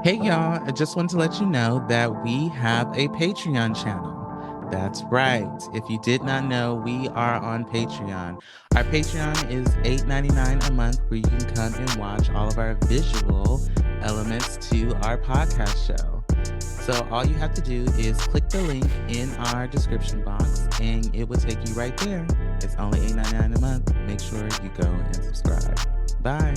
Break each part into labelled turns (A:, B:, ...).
A: Hey y'all, I just wanted to let you know that we have a Patreon channel. That's right. If you did not know, we are on Patreon. Our Patreon is $8.99 a month where you can come and watch all of our visual elements to our podcast show. So all you have to do is click the link in our description box and it will take you right there. It's only $8.99 a month. Make sure you go and subscribe. Bye.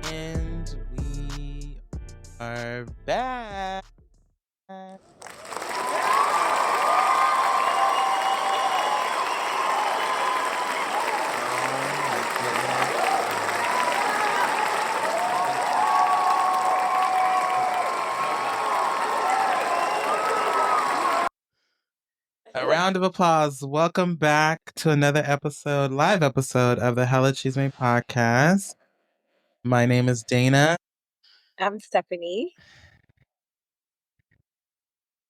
A: And we are back. A round of applause. Welcome back to another episode, live episode of the Hella Chisme Podcast. My name is Dana.
B: I'm Stephanie.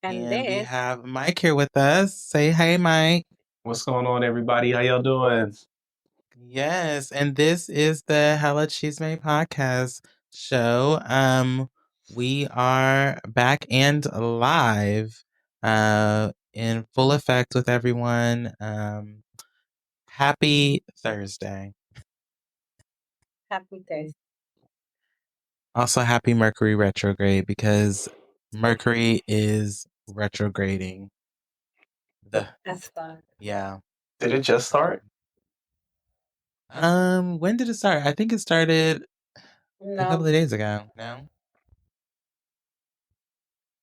A: And we have Mike here with us. Say hey, Mike.
C: What's going on, everybody? How y'all doing?
A: Yes, and this is the Hella Chisme Podcast show. We are back and live in full effect with everyone. Happy Thursday.
B: Happy Thursday.
A: Also, happy Mercury retrograde because Mercury is retrograding.
B: That's fun.
A: Yeah.
C: Did it just start?
A: When did it start? I think it started a couple
B: No,
A: of days ago. No?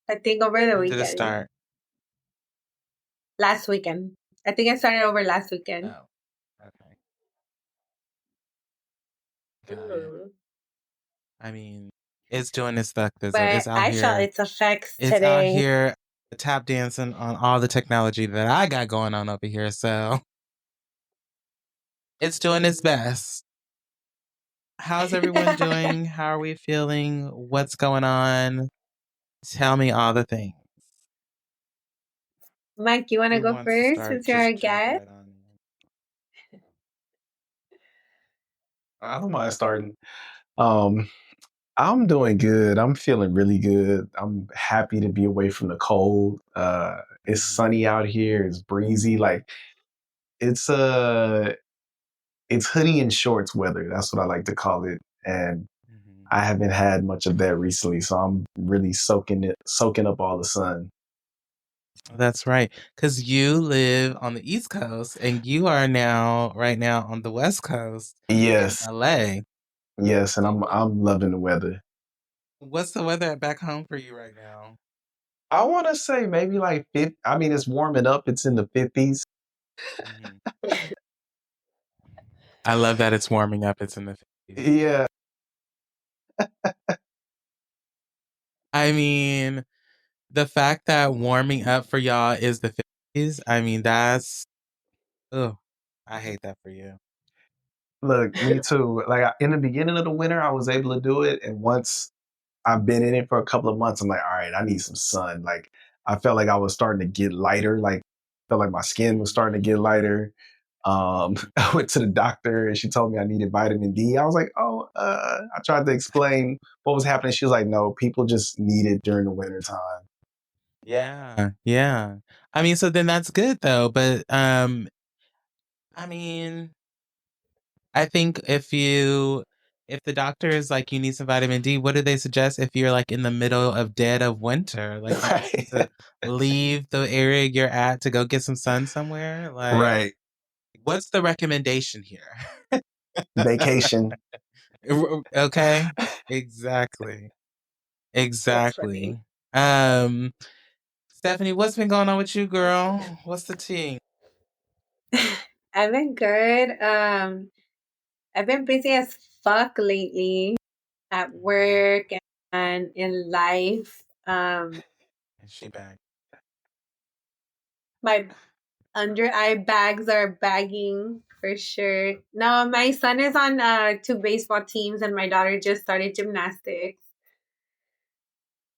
B: I think over the
A: When
B: weekend.
A: did it start?
B: Last weekend. I think I started over last weekend.
A: Oh, okay. Got it.
B: Mhm.
A: I mean, it's doing its stuff.
B: But
A: It's out
B: I
A: here.
B: felt its effects
A: It's out
B: today.
A: here tap dancing on all the technology that I got going on over here. So it's doing its best. How's everyone doing? How are we feeling? What's going on? Tell me all the things.
B: Mike, you want to
A: Who
B: go
A: wants to
B: first
A: start?
B: since you're our
A: Just jump
B: guest?
A: right on in.
C: I don't mind starting. I'm doing good. I'm feeling really good. I'm happy to be away from the cold. It's sunny out here. It's breezy. Like it's it's hoodie and shorts weather. That's what I like to call it. And I haven't had much of that recently, so I'm really soaking up all the sun.
A: That's right. Because you live on the East Coast and you are right now on the West Coast.
C: Yes.
A: In LA.
C: Yes, and I'm loving the weather.
A: What's the weather back home for you right now?
C: I want to say maybe like 50. I mean, it's warming up. It's in the 50s.
A: I love that it's warming up. It's in the 50s.
C: Yeah.
A: I mean, the fact that warming up for y'all is the 50s, I mean, that's, I hate that for you.
C: Look, me too. Like in the beginning of the winter, I was able to do it. And once I've been in it for a couple of months, I'm like, all right, I need some sun. Like I felt like I was starting to get lighter. Like I felt like my skin was starting to get lighter. I went to the doctor and she told me I needed vitamin D. I was like, I tried to explain what was happening. She was like, no, people just need it during the winter time.
A: Yeah. Yeah. I mean, so then that's good though. But, I mean, I think if the doctor is like, you need some vitamin D, what do they suggest if you're like in the middle of dead of winter? Like you need to leave the area you're at to go get some sun somewhere? Like,
C: right.
A: What's the recommendation here?
C: vacation.
A: Okay. Exactly.
B: That's
A: Exactly.
B: funny.
A: Stephanie, what's been going on with you, girl? What's the tea?
B: I've been good. I've been busy as fuck lately at work and in life.
A: Is she back?
B: My under eye bags are bagging for sure. No, my son is on two baseball teams and my daughter just started gymnastics.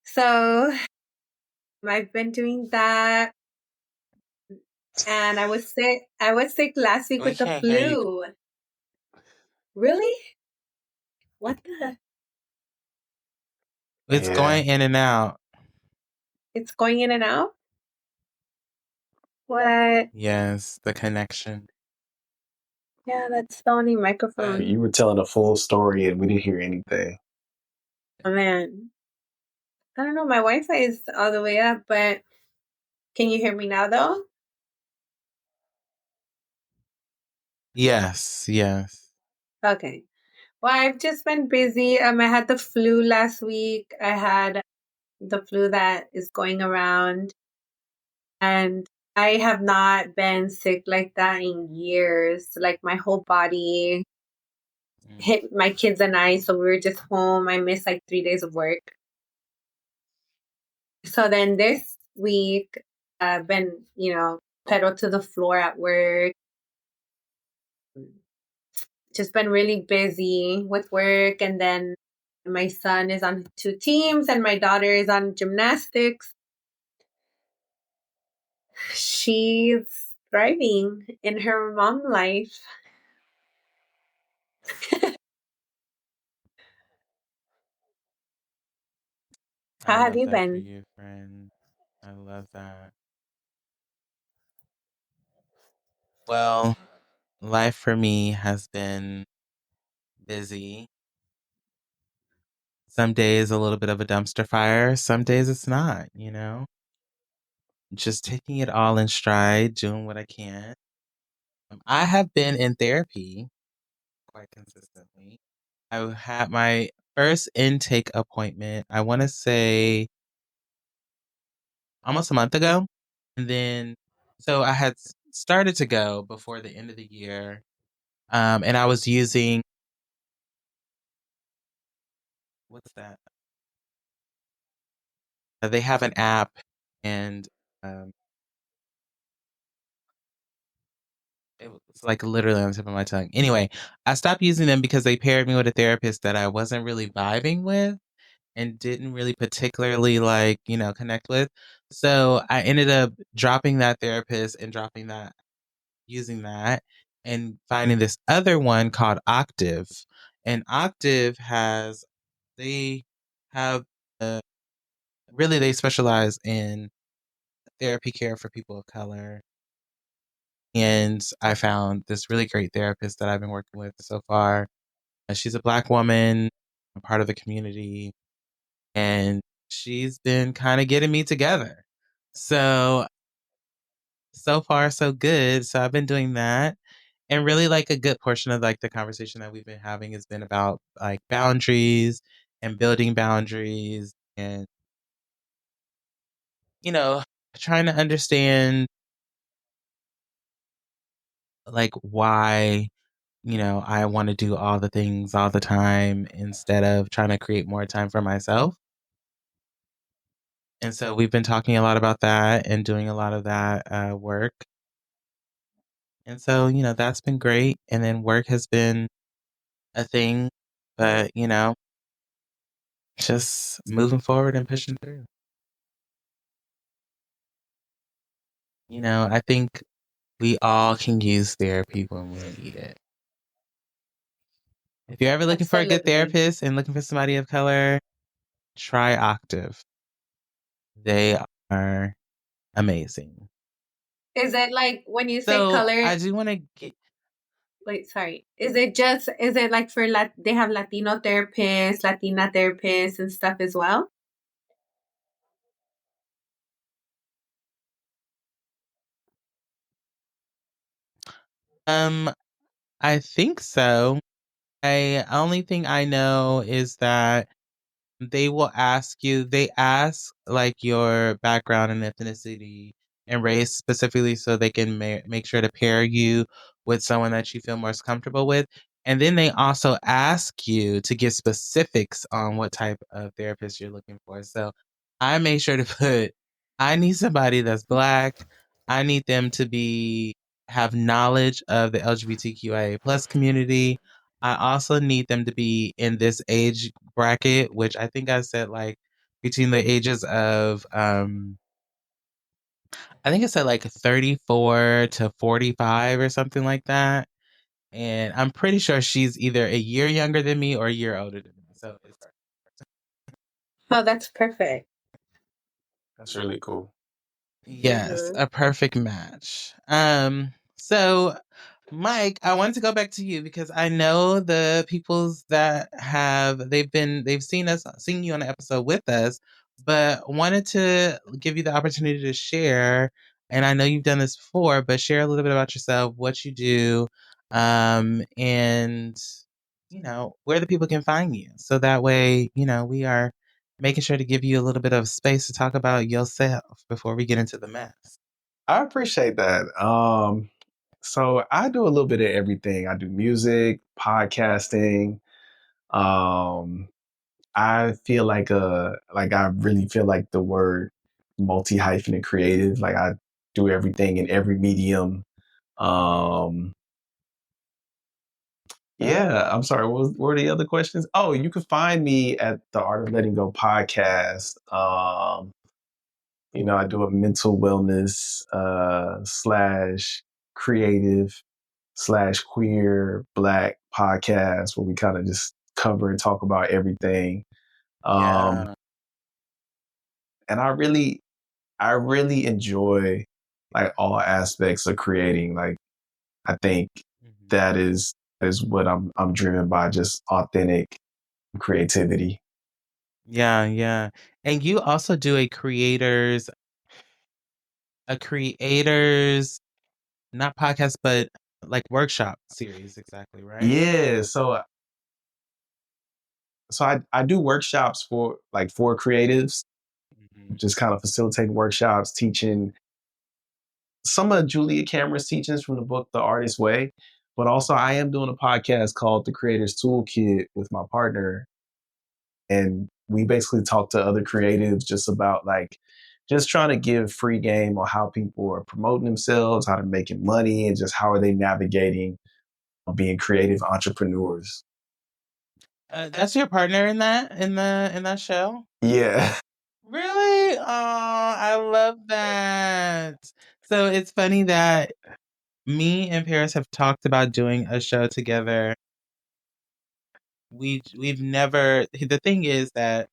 B: So I've been doing that. And I was sick. I was sick last week
A: We
B: with the
A: can't hear you.
B: flu. Really? What the?
A: It's
C: Yeah.
A: going in and out.
B: It's going in and out? What?
A: Yes, the connection.
B: Yeah, that's the only microphone.
C: You were telling a full story and we didn't hear anything.
B: Oh, man. I don't know. My Wi-Fi is all the way up, but can you hear me now, though?
A: Yes, yes.
B: Okay. Well, I've just been busy. I had the flu last week. I had the flu that is going around, and I have not been sick like that in years. Like my whole body hit my kids and I, so we were just home. I missed like 3 days of work. So then this week, I've been, pedal to the floor at work. Just been really busy with work, and then my son is on two teams and my daughter is on gymnastics. She's thriving in her mom life.
A: I
B: How have
A: love
B: you
A: that for
B: been?
A: you, friend. I love that. Well, life for me has been busy. Some days a little bit of a dumpster fire. Some days it's not, Just taking it all in stride, doing what I can. I have been in therapy quite consistently. I had my first intake appointment, I want to say almost a month ago. And then, so I had started to go before the end of the year. And I was using, what's that? They have an app and um, it was like literally on the tip of my tongue. Anyway, I stopped using them because they paired me with a therapist that I wasn't really vibing with and didn't really particularly like, connect with. So I ended up dropping that therapist and dropping that, using that, and finding this other one called Octave. And Octave they have, really, they specialize in therapy care for people of color. And I found this really great therapist that I've been working with so far. She's a Black woman, a part of the community, and she's been kind of getting me together. So far, so good. So I've been doing that. And really, like, a good portion of like the conversation that we've been having has been about like boundaries and building boundaries and, you know, trying to understand like why, I want to do all the things all the time instead of trying to create more time for myself. And so we've been talking a lot about that and doing a lot of that work. And so, that's been great. And then work has been a thing, but, just moving forward and pushing through. I think we all can use therapy when we need it. If you're ever looking for a good
B: Absolutely.
A: therapist and looking for somebody of color, try Octave. They are amazing.
B: Is it like when you say
A: So
B: color?
A: I do want to get.
B: Wait, sorry. Is it like for they have Latino therapists, Latina therapists, and stuff as well?
A: Um, I think so. I only thing I know is that they will ask you, they ask like your background and ethnicity and race specifically so they can make sure to pair you with someone that you feel most comfortable with. And then they also ask you to give specifics on what type of therapist you're looking for. So I make sure to put, I need somebody that's Black. I need them to be have knowledge of the LGBTQIA plus community. I also need them to be in this age bracket, which I think I said like between the ages of I think it said like 34 to 45 or something like that. And I'm pretty sure she's either a year younger than me or a year older than me. So it's
B: Oh, that's perfect.
C: That's really cool.
A: yes,
B: Mhm.
A: a perfect match. So Mike, I wanted to go back to you because I know the peoples that they've seen you on the episode with us, but wanted to give you the opportunity to share. And I know you've done this before, but share a little bit about yourself, what you do, and where the people can find you. So that way, we are making sure to give you a little bit of space to talk about yourself before we get into the mess.
C: I appreciate that. So I do a little bit of everything. I do music, podcasting. Um, I feel like I really feel like the word multi hyphenate creative. Like I do everything in every medium. Um, yeah, I'm sorry. What were the other questions? Oh, you can find me at the Art of Letting Go podcast. I do a mental wellness slash creative slash queer Black podcast where we kind of just cover and talk about everything.
A: Yeah.
C: And I really enjoy like all aspects of creating. Like I think
A: Mhm.
C: that is what I'm driven by, just authentic creativity.
A: Yeah, yeah. And you also do a creators not podcast but like workshop series exactly, right?
C: Yeah, so I do workshops for creatives,
A: Mhm.
C: just kind of facilitating workshops, teaching some of Julia Cameron's teachings from the book The Artist's Way. But also I am doing a podcast called The Creator's Toolkit with my partner. And we basically talk to other creatives just about like just trying to give free game on how people are promoting themselves, how they're making money, and just how are they navigating being creative entrepreneurs.
A: That's your partner in that show?
C: Yeah.
A: Really? Oh, I love that. So it's funny that me and Paris have talked about doing a show together. We've never. The thing is that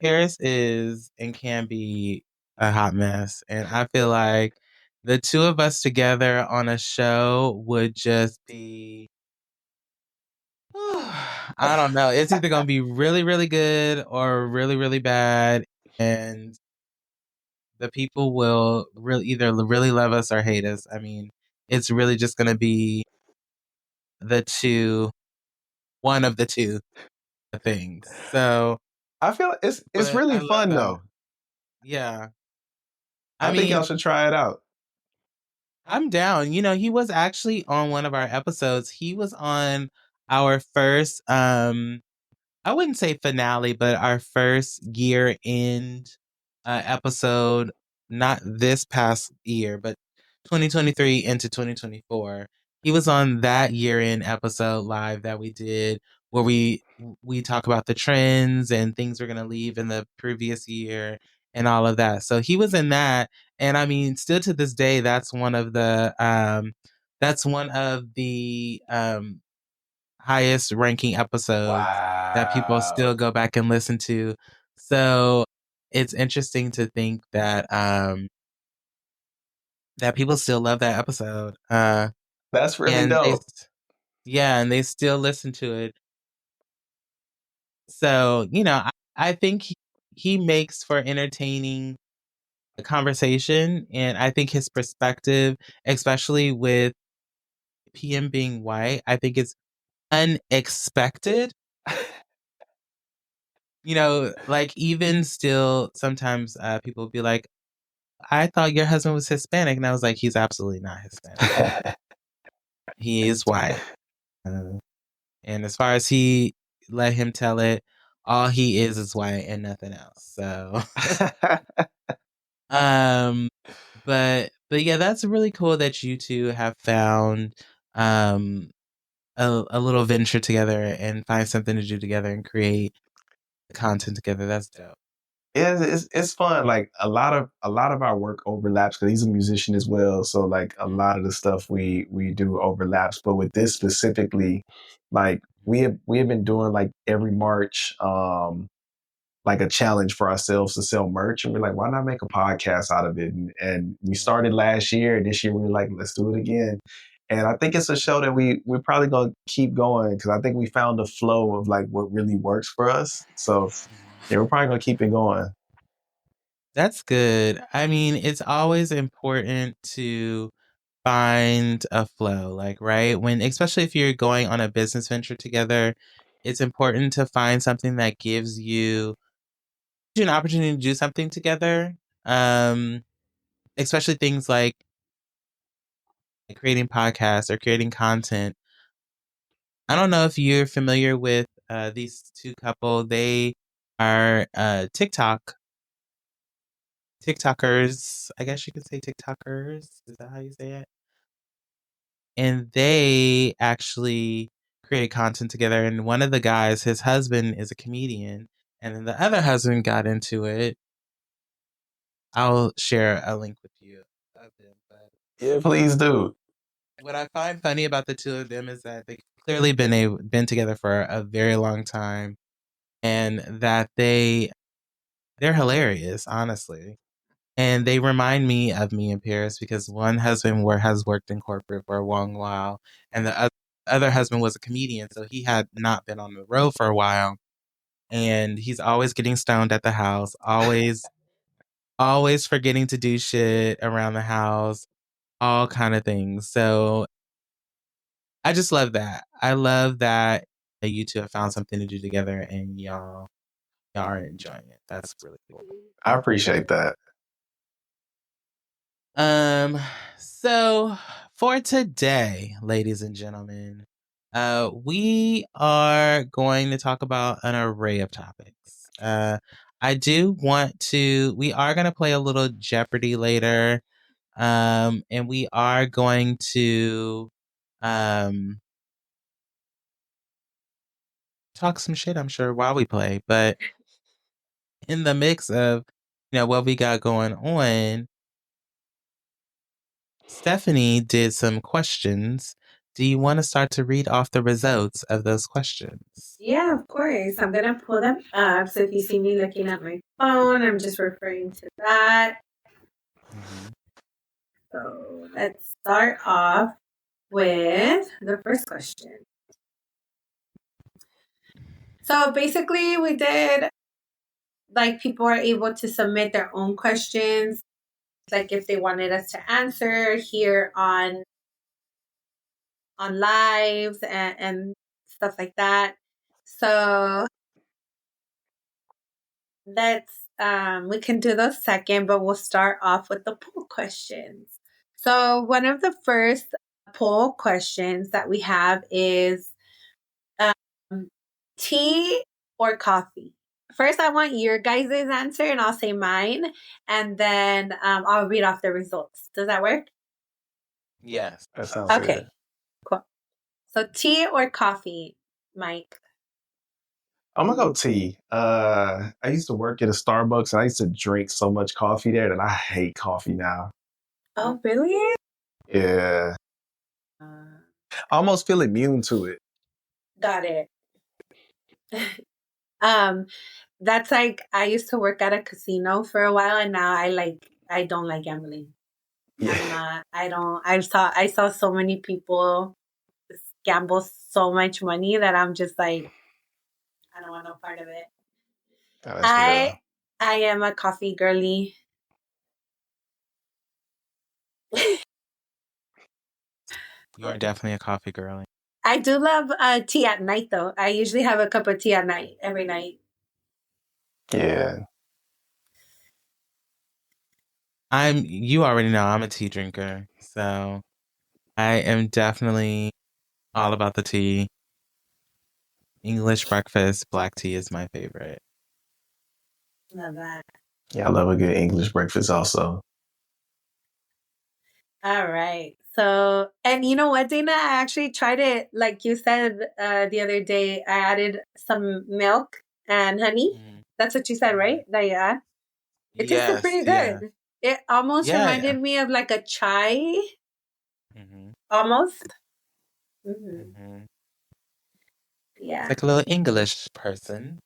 A: Paris is and can be a hot mess. And I feel like the two of us together on a show would just be, I don't know. It's either going to be really, really good or really, really bad. And the people will really either really love us or hate us. I mean, it's really just going to be the two, one of the two things. So,
C: I feel it's
A: but
C: really
A: I love
C: fun
A: that.
C: though.
A: Yeah. I
C: I think y'all
A: mean,
C: should try it out.
A: I'm down. He was actually on one of our episodes. He was on our first I wouldn't say finale, but our first year end episode, not this past year, but 2023 into 2024. He was on that year end episode live that we did where we talk about the trends and things we're gonna leave in the previous year and all of that. So he was in that. And I mean, still to this day, that's one of the highest ranking episodes that people
C: Wow.
A: still go back and listen to. So it's interesting to think that people still love that episode.
C: That's really
A: And
C: dope.
A: and they still listen to it. So, I think he makes for entertaining conversation, and I think his perspective, especially with PM being white, I think it's unexpected. You know, like even still, sometimes people be like, I thought your husband was Hispanic. And I was like, he's absolutely not Hispanic. He is white. And as far as he let him tell it, all he is white and nothing else. So, but yeah, that's really cool that you two have found a little venture together and find something to do together and create content together. That's dope.
C: Yeah, it's fun. Like a lot of our work overlaps because he's a musician as well. So like a lot of the stuff we do overlaps. But with this specifically, like we have been doing like every March, like a challenge for ourselves to sell merch, and we're like, why not make a podcast out of it? And we started last year, and this year we were like, let's do it again. And I think it's a show that we're probably gonna keep going because I think we found the flow of like what really works for us. So yeah, we're probably gonna keep it going.
A: That's good. I mean, it's always important to find a flow, like, right? When, especially if you're going on a business venture together, it's important to find something that gives you an opportunity to do something together. Especially things like creating podcasts or creating content. I don't know if you're familiar with these two couple. They are TikTokers. I guess you could say TikTokers. Is that how you say it? And they actually created content together. And one of the guys, his husband is a comedian, and then the other husband got into it. I'll share a link with you of them. But
C: Yeah, please do.
A: what I find funny about the two of them is that they've clearly been together for a very long time, and that they're hilarious, honestly. And they remind me of me and Paris because one husband has worked in corporate for a long while, and the other husband was a comedian, so he had not been on the road for a while, and he's always getting stoned at the house, always forgetting to do shit around the house, all kind of things. So I just love that. I love that you two have found something to do together, and y'all are enjoying it. That's really cool.
C: I appreciate that.
A: So for today, ladies and gentlemen, we are going to talk about an array of topics. We are going to play a little Jeopardy later. And we are going to, talk some shit, I'm sure, while we play, but in the mix of, what we got going on, Stephanie did some questions. Do you want to start to read off the results of those questions?
B: Yeah, of course. I'm going to pull them up. So if you see me looking at my phone, I'm just referring to that.
A: Mm-hmm.
B: So let's start off with the first question. So basically, we did, like, people are able to submit their own questions, like if they wanted us to answer here on lives and stuff like that. So let's we can do those second, but we'll start off with the poll questions. So one of the first poll questions that we have is tea or coffee. First, I want your guys' answer, and I'll say mine, and then I'll read off the results. Does that work?
A: Yes.
C: That sounds
B: Okay,
C: good.
B: cool. So tea or coffee, Mike?
C: I'm gonna go tea. I used to work at a Starbucks and I used to drink so much coffee there that I hate coffee now.
B: Oh, really?
C: Yeah. I almost feel immune to it.
B: Got it. That's like I used to work at a casino for a while, and now I don't like gambling.
C: Yeah.
B: I saw so many people gamble so much money that I'm just like, I don't want no part of it.
C: Oh, that's real.
B: I am a coffee girly.
A: You are definitely a coffee girl.
B: I do love tea at night, though. I usually have a cup of tea at night, every night.
C: Yeah.
A: You already know I'm a tea drinker, so I am definitely all about the tea. English breakfast, black tea is my favorite.
B: Love that.
C: Yeah, I love a good English breakfast also.
B: All right. So, and you know what, Dana? I actually tried it, like you said the other day. I added some milk and honey.
A: Mm.
B: That's what you said, right? That you add. It tasted
A: Yes,
B: pretty
A: yeah.
B: good. It almost
A: Yeah.
B: reminded me of like a chai.
A: Mm-hmm.
B: Almost.
A: Mm-hmm.
B: Yeah.
A: It's like a little English person.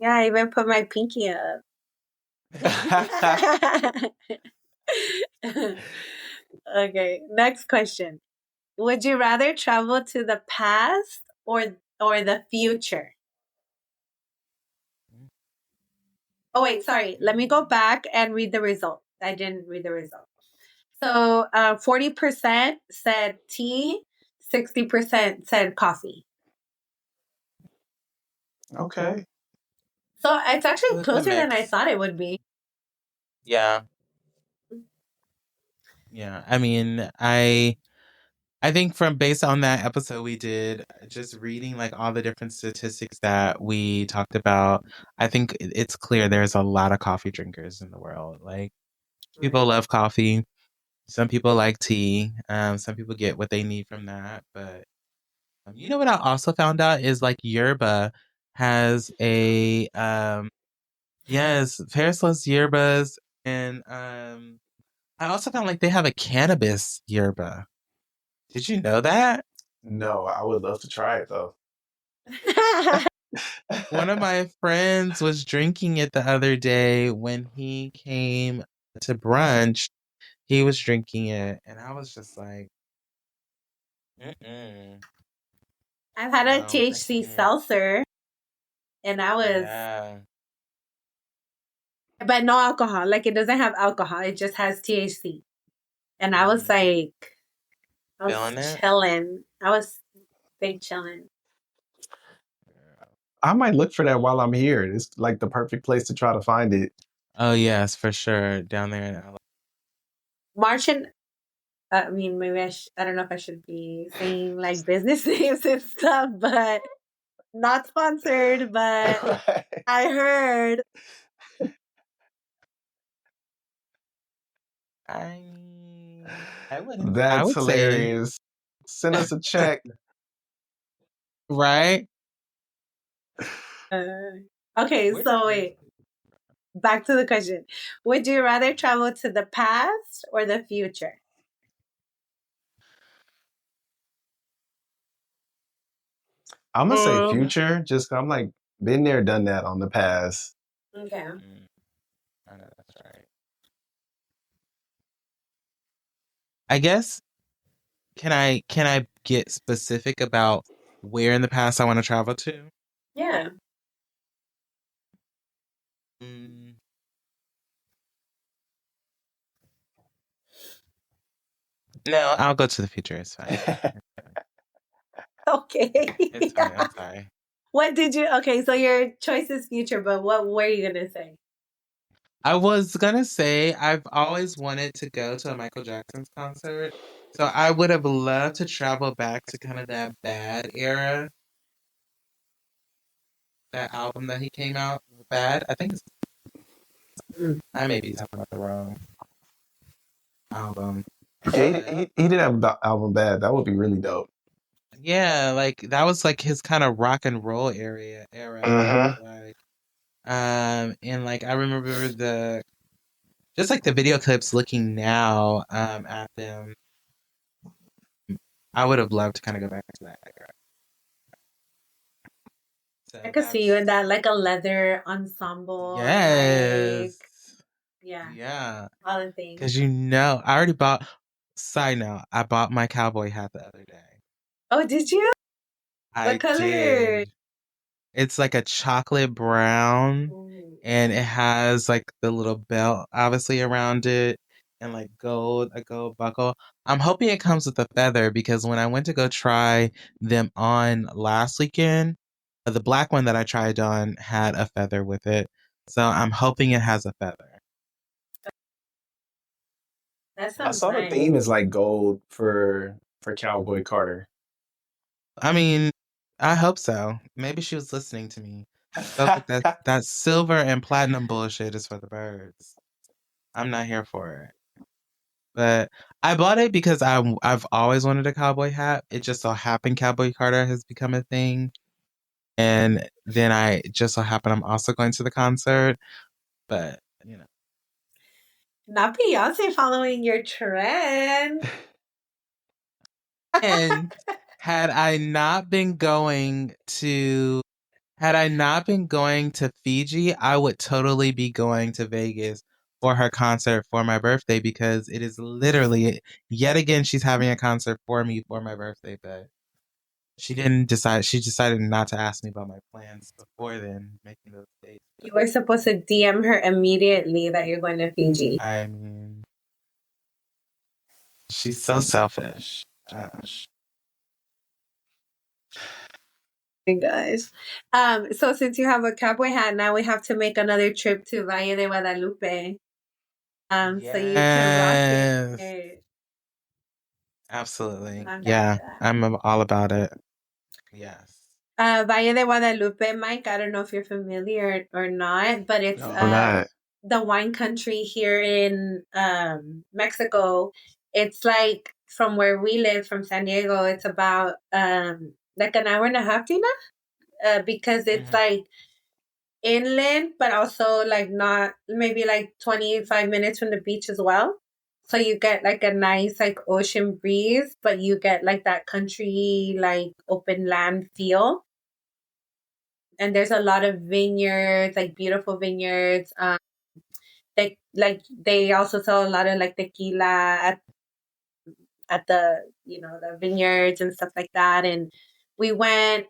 B: Yeah, I even put my pinky up. Okay, next question. Would you rather travel to the past or the future? Oh wait, sorry. Let me go back and read the result. I didn't read the result. So 40% said tea, 60% said coffee.
C: Okay.
B: So it's actually
A: So it's a
B: closer than I
A: mix.
B: thought it would be.
A: Yeah. Yeah. I mean, I think from based on that episode we did, just reading like all the different statistics that we talked about, I think it's clear there's a lot of coffee drinkers in the world. Like people love coffee. Some people like tea. Some people get what they need from that. But you know what I also found out is like yerba has a yes, Paris loves yerbas, and I also found like they have a cannabis yerba. Did you know that?
C: No, I would love to try it though.
A: One of my friends was drinking it the other day when he came to brunch. He was drinking it, and I was just like, mm-mm.
B: I've had a
A: No,
B: THC seltzer, and I was,
A: yeah.
B: but no alcohol. Like it doesn't have alcohol. It just has THC. And I was like, I was
A: Feeling it?
B: chilling. I was big chilling.
C: I might look for that while I'm here. It's like the perfect place to try to find it.
A: Oh yes, for sure. Down there in LA.
B: Martian. I mean, maybe I don't know if I should be saying like business names and stuff, but not sponsored. But
C: Right.
B: I heard.
A: I wouldn't. I
C: That's
A: would say
C: hilarious. Send us a check.
A: right.
B: Okay,
A: Where
B: so
A: did
B: wait. Back to the question. Would you rather travel to the past or the future?
C: I'm gonna say future. Just I'm like been there, done that on the past.
B: Okay.
A: I know that's right. I guess can I get specific about where in the past I want to travel to?
B: Yeah.
A: Mm. No, I'll go to the future. It's fine.
B: Okay.
A: It's fine. I'm sorry.
B: What did you? Okay, so your choice is future, but what were you gonna say?
A: I was gonna say I've always wanted to go to a Michael Jackson's concert. So I would have loved to travel back to kind of that bad era. That album that he came out, Bad. I think I may be talking about the wrong album.
C: Yeah, he did have the album Bad. That would be really dope.
A: Yeah, like that was like his kind of rock and roll era.
C: Mm-hmm.
A: Like, and like I remember just like the video clips looking now, at them. I would have loved to kind of go back to that era. So
B: I could see you in that, like a leather ensemble.
A: yes.
B: Like, yeah.
A: Yeah.
B: All the things.
A: Because I already bought. Side note, I bought my cowboy hat the other day.
B: Oh, did you? What color?
A: Did. It's like a chocolate brown, and it has like the little belt obviously around it, and like a gold buckle. I'm hoping it comes with a feather because when I went to go try them on last weekend, the black one that I tried on had a feather with it. So I'm hoping it has a feather.
B: That
C: I
B: sounds
C: saw the
B: nice.
C: theme is like gold for Cowboy Carter.
A: I mean, I hope so. Maybe she was listening to me. But that silver and platinum bullshit is for the birds. I'm not here for it. But I bought it because I've always wanted a cowboy hat. It just so happened Cowboy Carter has become a thing. And then I just so happen I'm also going to the concert. But, you know.
B: Not Beyonce following your trend.
A: And had I not been going to Fiji, I would totally be going to Vegas for her concert for my birthday because it is literally yet again she's having a concert for me for my birthday, but she decided not to ask me about my plans before then making those dates.
B: You were supposed to DM her immediately that you're going to Fiji.
A: I mean, she's so selfish. Gosh.
B: Guys. So since you have a cowboy hat, now we have to make another trip to Valle de Guadalupe. So you can rock it.
A: Absolutely.
B: I'm down
A: Yeah,
B: for that.
A: I'm all about it. Yes.
B: Valle de Guadalupe, Mike, I don't know if you're familiar or not, but it's
C: I'm not.
B: the wine country here in Mexico. It's like from where we live, from San Diego, it's about like an hour and a half, Tina? Because it's like inland, but also like not maybe like 25 minutes from the beach as well. So you get like a nice like ocean breeze, but you get like that country like open land feel. And there's a lot of vineyards, like beautiful vineyards. They also sell a lot of like tequila at the the vineyards and stuff like that. And we went,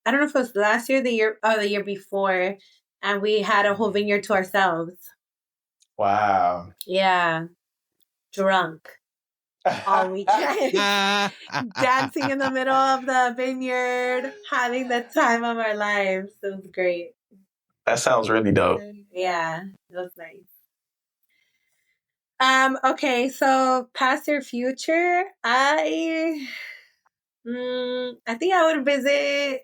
B: I don't know if it was last year, the year before, and we had a whole vineyard to ourselves.
C: Wow.
B: Yeah, drunk all weekend, dancing in the middle of the vineyard, having the time of our lives. It was great.
C: That sounds really dope.
B: Yeah, it was nice. Okay, so past or future, I think I would visit.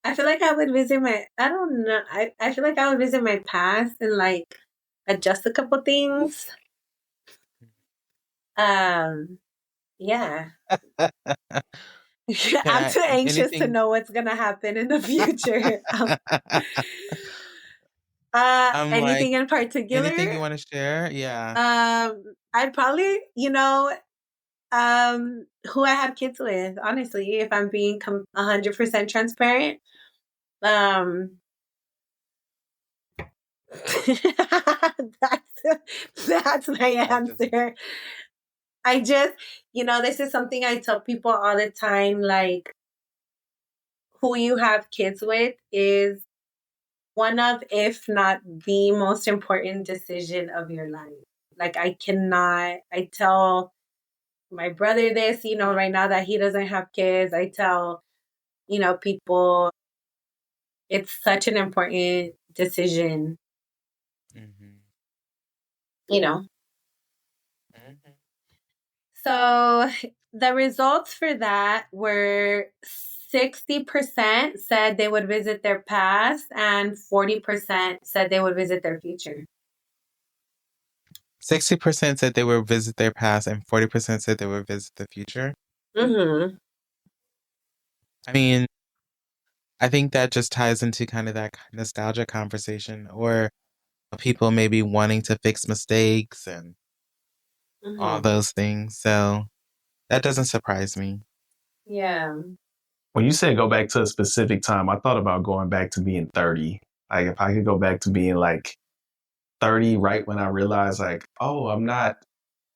B: I feel like I would visit my. I don't know. I feel like I would visit my past and like adjust a couple things. Yeah. I'm too anxious to know what's gonna happen in the future. Anything in particular?
A: Anything you want to share? Yeah.
B: I'd probably, who I have kids with, honestly, if I'm being 100% transparent. That's my answer. I just, this is something I tell people all the time, like, who you have kids with is one of, if not the most important decision of your life. Like, I tell my brother this, right now that he doesn't have kids. I tell, people it's such an important decision. Mm-hmm. Mm-hmm. So the results for that were 60% said they would visit their past and 40% said they would visit their future.
A: 60% said they would visit their past and 40% said they would visit the future.
B: Mm-hmm.
A: I mean, I think that just ties into kind of that nostalgia conversation, or people maybe wanting to fix mistakes and all those things. So that doesn't surprise me.
B: Yeah.
C: When you said go back to a specific time, I thought about going back to being 30. Like if I could go back to being like 30, right when I realized like, oh, I'm not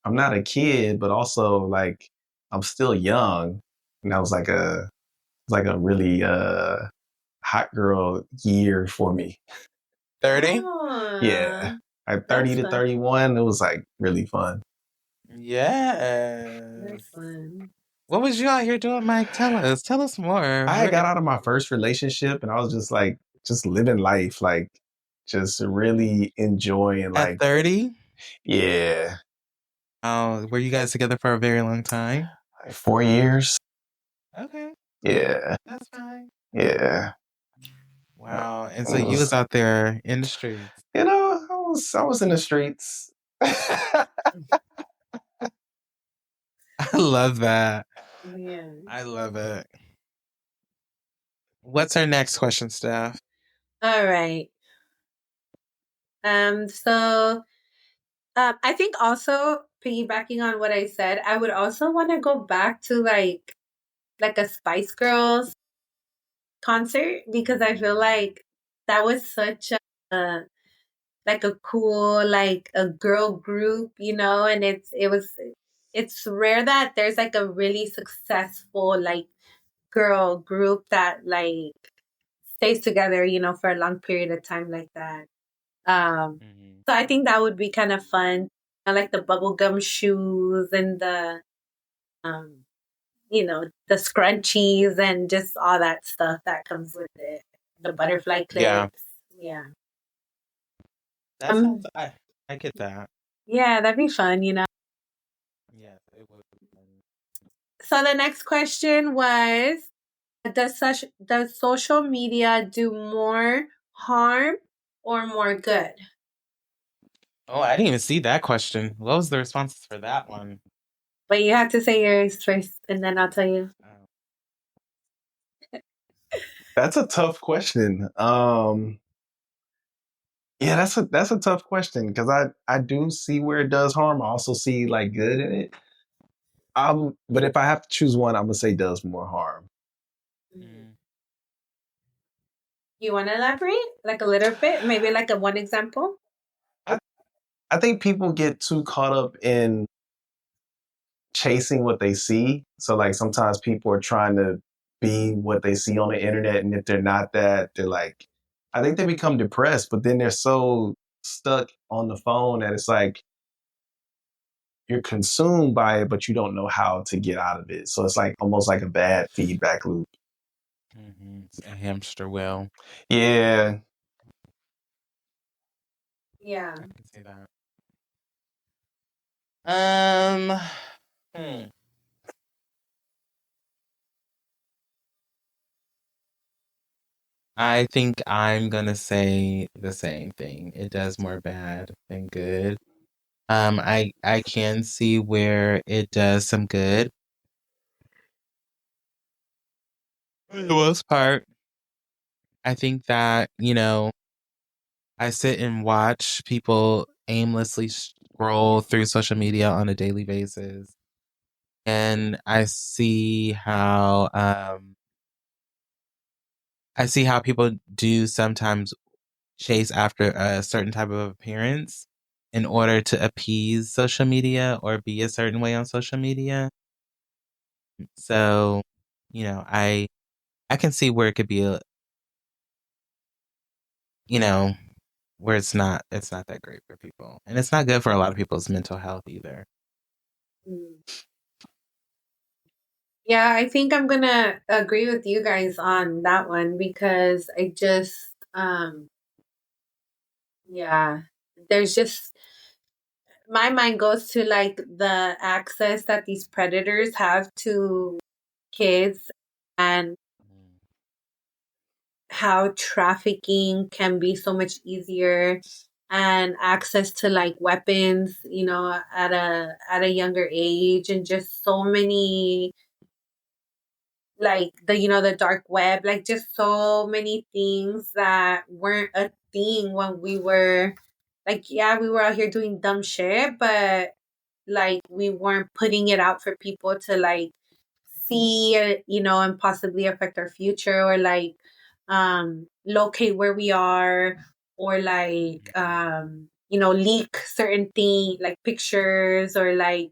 C: a kid, but also like I'm still young. And that was like a really hot girl year for me.
A: 30?
C: Yeah. Like 30
B: That's
C: to
B: fun.
C: 31, it was like really fun.
A: Yes.
B: That's fun.
A: What was you out here doing, Mike? Tell us. Tell us more.
C: I had got out of my first relationship and I was just like, just living life, like just really enjoying,
A: At
C: like,
A: 30?
C: yeah,
A: Oh, were you guys together for a very long time?
C: like 4 years.
A: Okay,
C: Yeah,
A: that's fine.
C: yeah.
A: Wow. And
C: It
A: so you was
C: was,
A: out there in the streets.
C: I was in the streets.
A: I love that.
B: Yeah.
A: I love it. What's our next question, Steph?
B: All right. So I think also piggybacking on what I said, I would also want to go back to like a Spice Girls concert because I feel like that was such a like a cool like a girl group, you know, and it's rare that there's like a really successful like girl group that like stays together, you know, for a long period of time like that. So I think that would be kind of fun. I like the bubblegum shoes and the um you know, the scrunchies and just all that stuff that comes with it. The butterfly
A: Yeah,
B: clips. Yeah.
A: that sounds. I get that.
B: Yeah, that'd be fun, you know.
A: Yeah, it would be fun.
B: So the next question was does social media do more harm or more good?
A: Oh, I didn't even see that question. What was the responses for that one?
B: But you have to say yours first and then I'll tell you.
A: Oh.
C: That's a tough question. Yeah, that's a tough question because I do see where it does harm. I also see like good in it. But if I have to choose one, I'm gonna say does more harm.
A: Mm.
B: You want to elaborate like a little bit? Maybe like a one example?
C: I, I think people get too caught up in chasing what they see. So like sometimes people are trying to be what they see on the internet, and if they're not that, they're like, I think they become depressed. But then they're so stuck on the phone that it's like you're consumed by it, but you don't know how to get out of it. So it's like almost like a bad feedback loop.
A: It's a hamster wheel.
C: Yeah.
B: Yeah.
A: I can see that. Hmm. I think I'm gonna say the same thing. It does more bad than good. I can see where it does some good. For the most part, I think that, I sit and watch people aimlessly scroll through social media on a daily basis. And I see how people do sometimes chase after a certain type of appearance in order to appease social media or be a certain way on social media. So, I can see where it could be you know, where it's not that great for people. And it's not good for a lot of people's mental health either.
B: Mm. Yeah, I think I'm gonna agree with you guys on that one because I just yeah, there's just my mind goes to like the access that these predators have to kids and how trafficking can be so much easier and access to like weapons, you know, at a younger age and just so many like the you know the dark web, like just so many things that weren't a thing when we were like yeah, we were out here doing dumb shit, but like we weren't putting it out for people to like see, you know, and possibly affect our future or like locate where we are or like you know leak certain things like pictures or like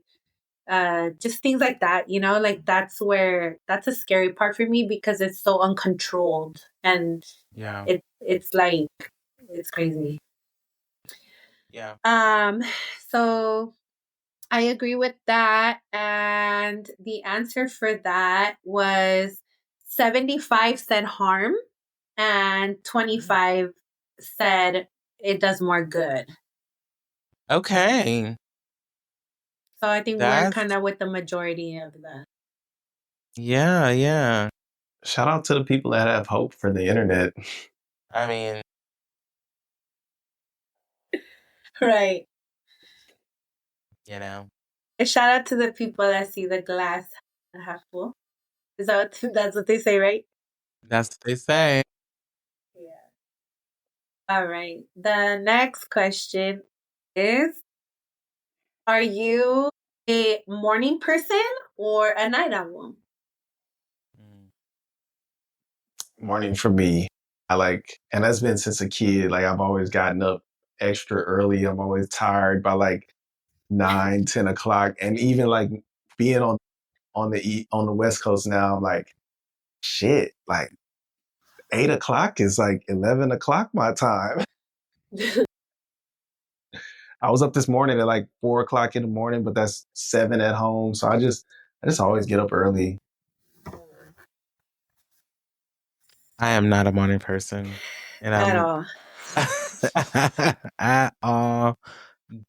B: just things like that, you know, like that's a scary part for me because it's so uncontrolled and
A: Yeah.
B: it's like it's crazy.
A: Yeah.
B: So I agree with that. And the answer for that was 75 said harm and 25 said it does more good.
A: Okay.
B: So I think we're
A: That's
B: kind of with the majority of the.
A: yeah.
C: Shout out to the people that have hope for the internet.
A: I mean,
B: Right.
A: you know,
B: A shout out to the people that see the glass half full. Is that that's what they say, right?
A: that's what they say.
B: Yeah. All right. The next question is, are you a morning person or a night owl?
C: Morning for me. And that's been since a kid. Like I've always gotten up extra early. I'm always tired by like 9, 10 o'clock. And even like being on the West Coast now, I'm like, shit, like 8 o'clock is like 11 o'clock my time. I was up this morning at like 4 o'clock in the morning, but that's 7 at home. So I just always get up early.
A: I am not a morning person. And
B: At
A: I'm
B: all.
A: at all.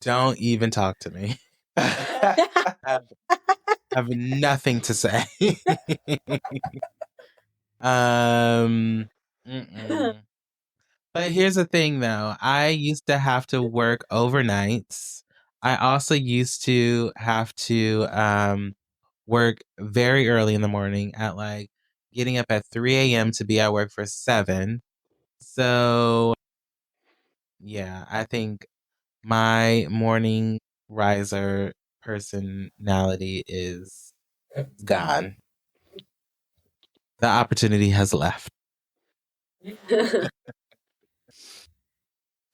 A: Don't even talk to me. I have nothing to say. Mm-mm. But here's the thing though. I used to have to work overnights. I also used to have to work very early in the morning at like getting up at 3 a.m. to be at work for 7. So yeah, I think my morning riser personality is gone. The opportunity has left.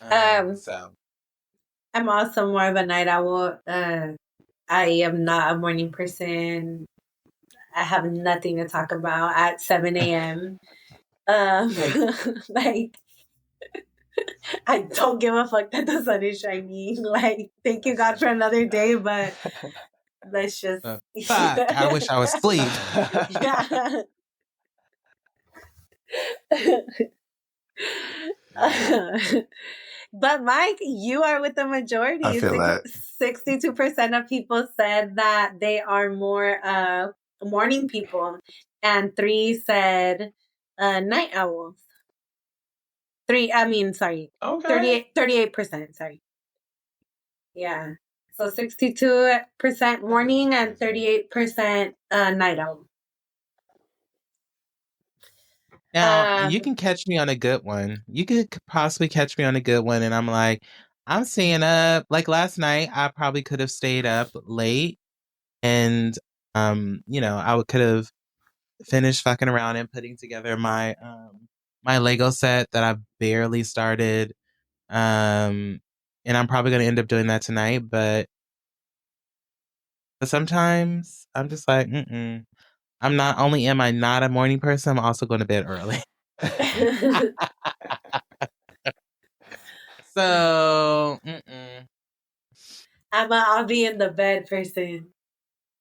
B: um,
A: So
B: I'm also more of a night owl. I am not a morning person. I have nothing to talk about at 7 a.m. Like, I don't give a fuck that the sun is shining. Like, thank you God for another day, but let's just.
A: fuck, I wish I was asleep.
B: Yeah. But Mike, you are with the majority.
C: I feel that.
B: 62% of people said that they are more morning people, and 3 said night owls.
C: Okay.
B: 38%, sorry. Yeah. So 62% morning and 38% night owl.
A: Now, you can catch me on a good one. You could possibly catch me on a good one, and I'm like, I'm staying up. Like last night, I probably could have stayed up late, and I could have finished fucking around and putting together my Lego set that I barely started. And I'm probably gonna end up doing that tonight, but sometimes I'm just like, I'm not only am I not a morning person, I'm also going to bed early. So,
B: I'll be in the bed person.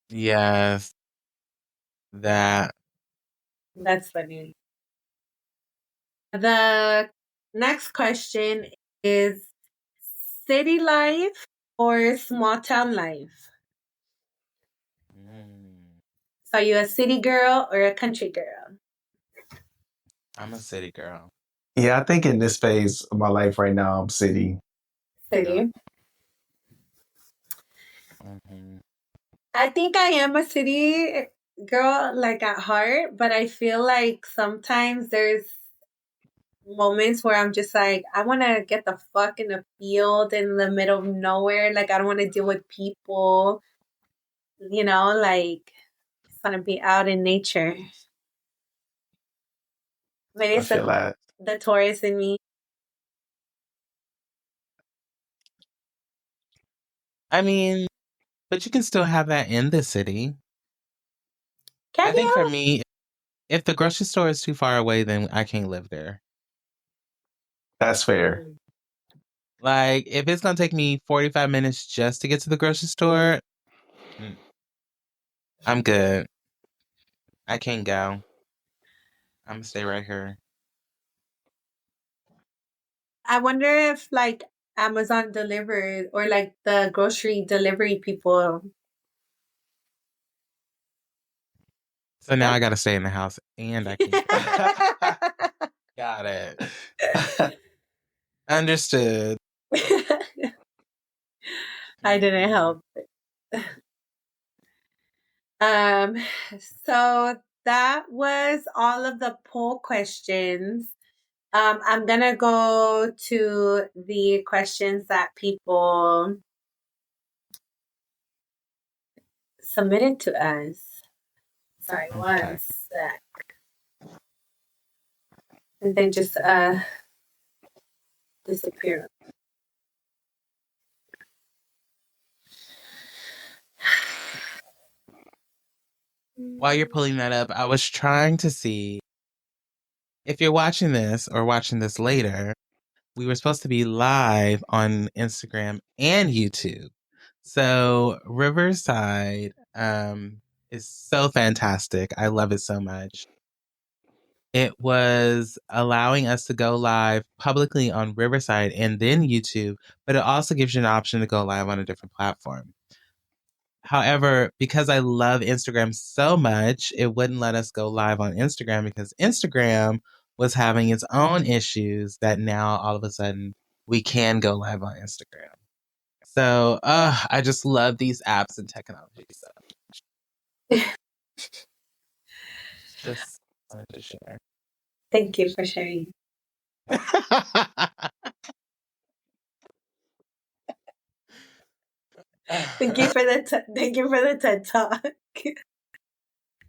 A: yes, that.
B: That's funny. The next question is city life or small town life? So are you a city girl or a country girl?
A: I'm a city girl.
C: Yeah, I think in this phase of my life right now, I'm city.
B: City.
A: Mm-hmm.
B: I think I am a city girl, like at heart, but I feel like sometimes there's moments where I'm just like, I want to get the fuck in the field in the middle of nowhere. Like, I don't want to deal with people, like, I just want to be out in nature. Maybe
C: I
B: it's
C: feel that.
B: the Taurus in me.
A: I mean, but you can still have that in the city.
B: Can
A: I think
B: you?
A: for me, if the grocery store is too far away, then I can't live there.
C: That's fair.
A: Like, if it's going to take me 45 minutes just to get to the grocery store, I'm good. I can't go. I'm going to stay right here.
B: I wonder if like Amazon delivers or like the grocery delivery people.
A: So now I got to stay in the house and I can't go. Got it. Understood.
B: I didn't help. So that was all of the poll questions. I'm gonna go to the questions that people submitted to us. Sorry,
A: Okay.
B: one sec. And they just disappear.
A: While you're pulling that up, I was trying to see if you're watching this or watching this later. We were supposed to be live on Instagram and YouTube. So Riverside is so fantastic. I love it so much. It was allowing us to go live publicly on Riverside and then YouTube, but it also gives you an option to go live on a different platform. However, because I love Instagram so much, it wouldn't let us go live on Instagram because Instagram was having its own issues that now all of a sudden we can go live on Instagram. So I just love these apps and technology so much. Just wanted to share.
B: Thank you for sharing. Thank you for the TED Talk.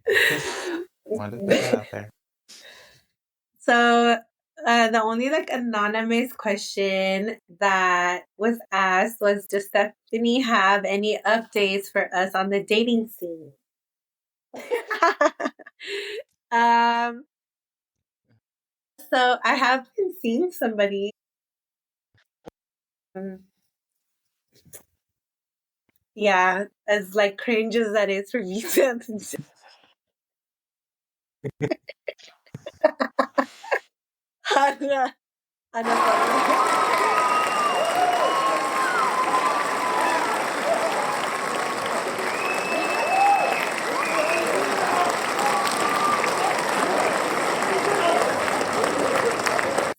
A: Just wanted to put that out there.
B: So the only like anonymous question that was asked was, does Stephanie have any updates for us on the dating scene? So I have been seeing somebody. Yeah, as like cringe as that is for me to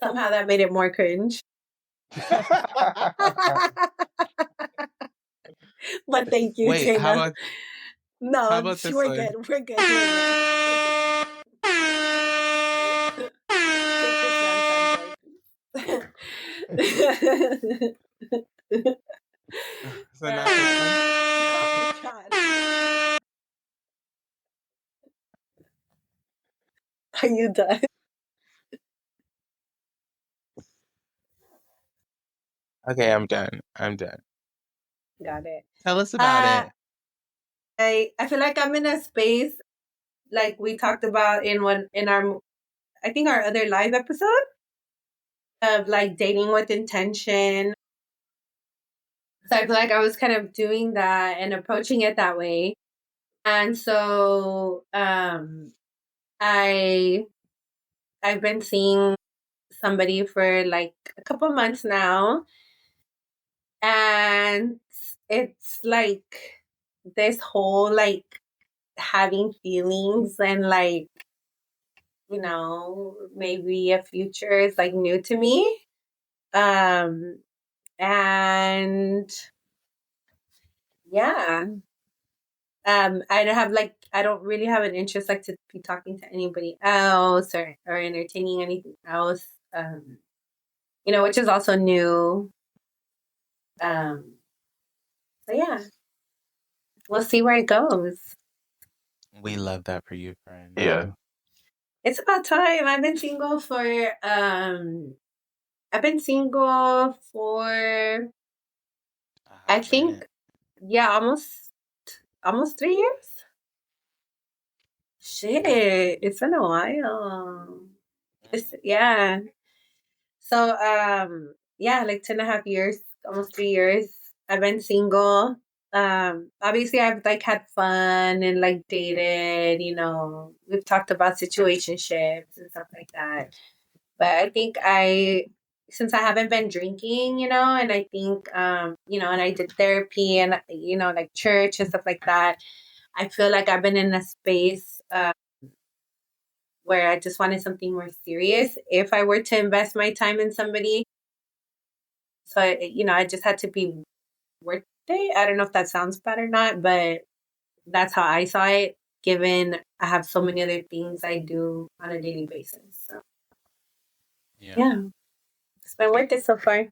B: somehow that made it more cringe. But thank you,
A: Wait,
B: Dana.
A: how about
B: No,
A: this
B: we're
A: one?
B: good. We're good.
A: So not this one?
B: Oh, God. Are you done?
A: Okay, I'm done. I'm done.
B: Got it.
A: Tell us about it.
B: I feel like I'm in a space like we talked about in our I think our other live episode of like dating with intention. So I feel like I was kind of doing that and approaching it that way. And so I've been seeing somebody for like a couple months now. And it's like this whole like having feelings and like, maybe a future is like new to me. And yeah. I don't really have an interest like to be talking to anybody else or entertaining anything else. Which is also new. So yeah. We'll see where it goes.
A: We love that for you, friend.
C: Yeah.
B: It's about time. I've been single for I think almost 3 years. Shit, it's been a while. Yeah. So like 2.5 years, almost 3 years. I've been single. Obviously I've like had fun and like dated, we've talked about situationships and stuff like that. But I think since I haven't been drinking, and I think, and I did therapy and, like church and stuff like that, I feel like I've been in a space where I just wanted something more serious if I were to invest my time in somebody. So, I just had to be worth it. I don't know if that sounds bad or not, but that's how I saw it, given I have so many other things I do on a daily basis. So, yeah, it's been worth it so far.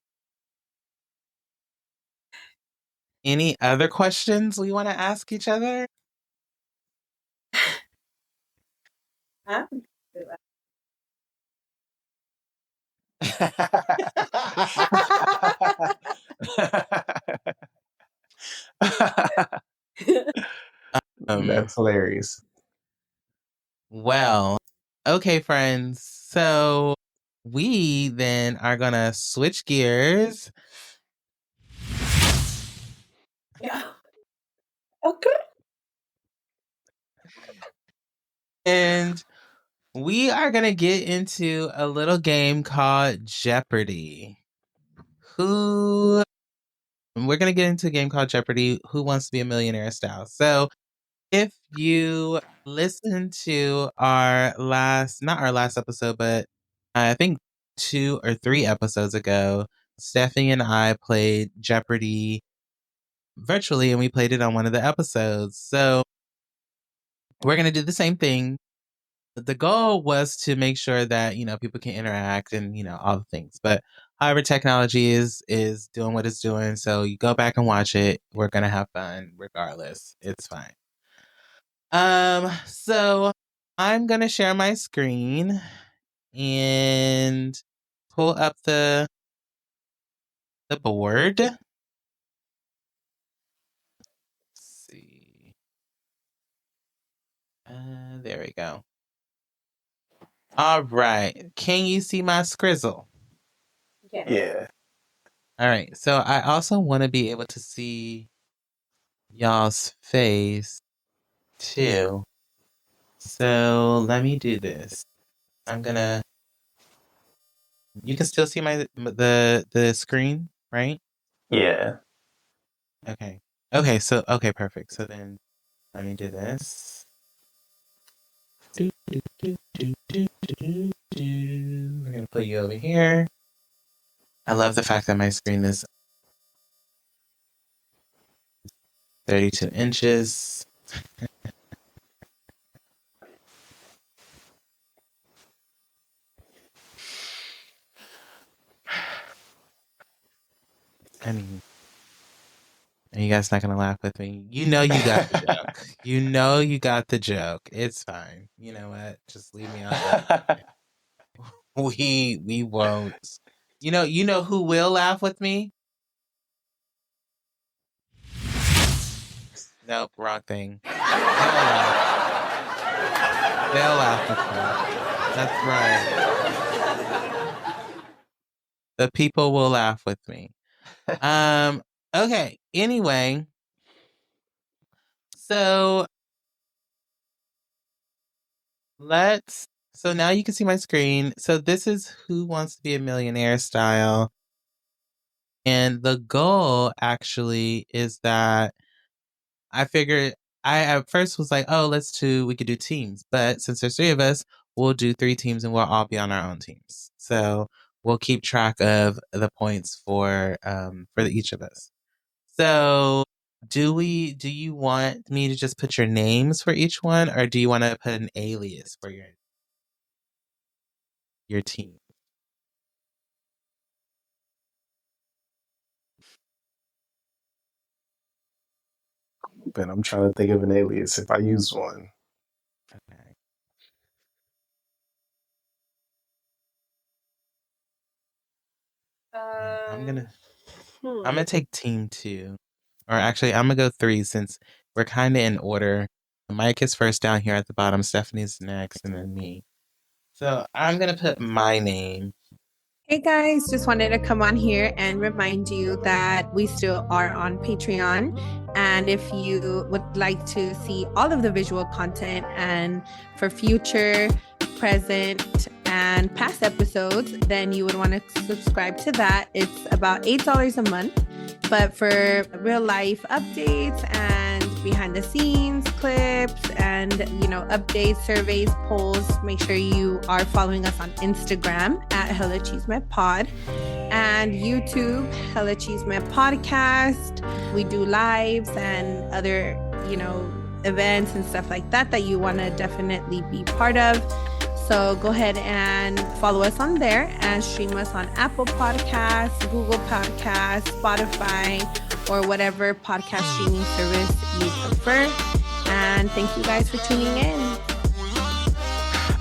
A: Any other questions we want to ask each other?
B: Huh?
C: That's hilarious.
A: Well, okay, friends. So we then are going to switch gears.
B: Yeah. Okay.
A: And we are going to get into a little game called Jeopardy. We're going to get into a game called Jeopardy, Who Wants to Be a Millionaire style. So if you listen to not our last episode, but I think 2 or 3 episodes ago, Stephanie and I played Jeopardy virtually, and we played it on one of the episodes. So we're going to do the same thing. The goal was to make sure that, people can interact and, all the things. But however, technology is doing what it's doing. So you go back and watch it. We're going to have fun regardless. It's fine. So I'm going to share my screen and pull up the board. Let's see. There we go. All right. Can you see my scrizzle?
C: Yeah.
A: All right. So I also want to be able to see y'all's face too. So let me do this. You can still see the screen, right?
C: Yeah.
A: Okay. Okay, perfect. So then let me do this. We're going to put you over here. I love the fact that my screen is 32 inches. I mean, are you guys not going to laugh with me? You know you got the joke. You know you got the joke. It's fine. You know what? Just leave me out. We won't. You know who will laugh with me? Nope, wrong thing. They'll laugh with me. That's right. The people will laugh with me. Okay. Anyway, so so now you can see my screen. So this is Who Wants to Be a Millionaire style. And the goal actually is that I figured I at first was like, oh, we could do teams. But since there's 3 of us, we'll do 3 teams and we'll all be on our own teams. So we'll keep track of the points for each of us. So do you want me to just put your names for each one, or do you want to put an alias for your team?
C: But I'm trying to think of an alias if I use one.
A: Okay. I'm gonna take team 2. Or actually, I'm gonna go 3 since we're kind of in order. Mike is first down here at the bottom. Stephanie's next, and then me. So I'm gonna put my name.
B: Hey guys, just wanted to come on here and remind you that we still are on Patreon. And if you would like to see all of the visual content and for future, present, and past episodes, then you would want to subscribe to that. It's about $8 a month. But for real life updates and behind the scenes clips and, updates, surveys, polls, make sure you are following us on Instagram at Hella Chisme Pod and YouTube, Hella Chisme Podcast. We do lives and other, events and stuff like that you want to definitely be part of. So go ahead and follow us on there and stream us on Apple Podcasts, Google Podcasts, Spotify, or whatever podcast streaming service you prefer. And thank you guys for tuning in.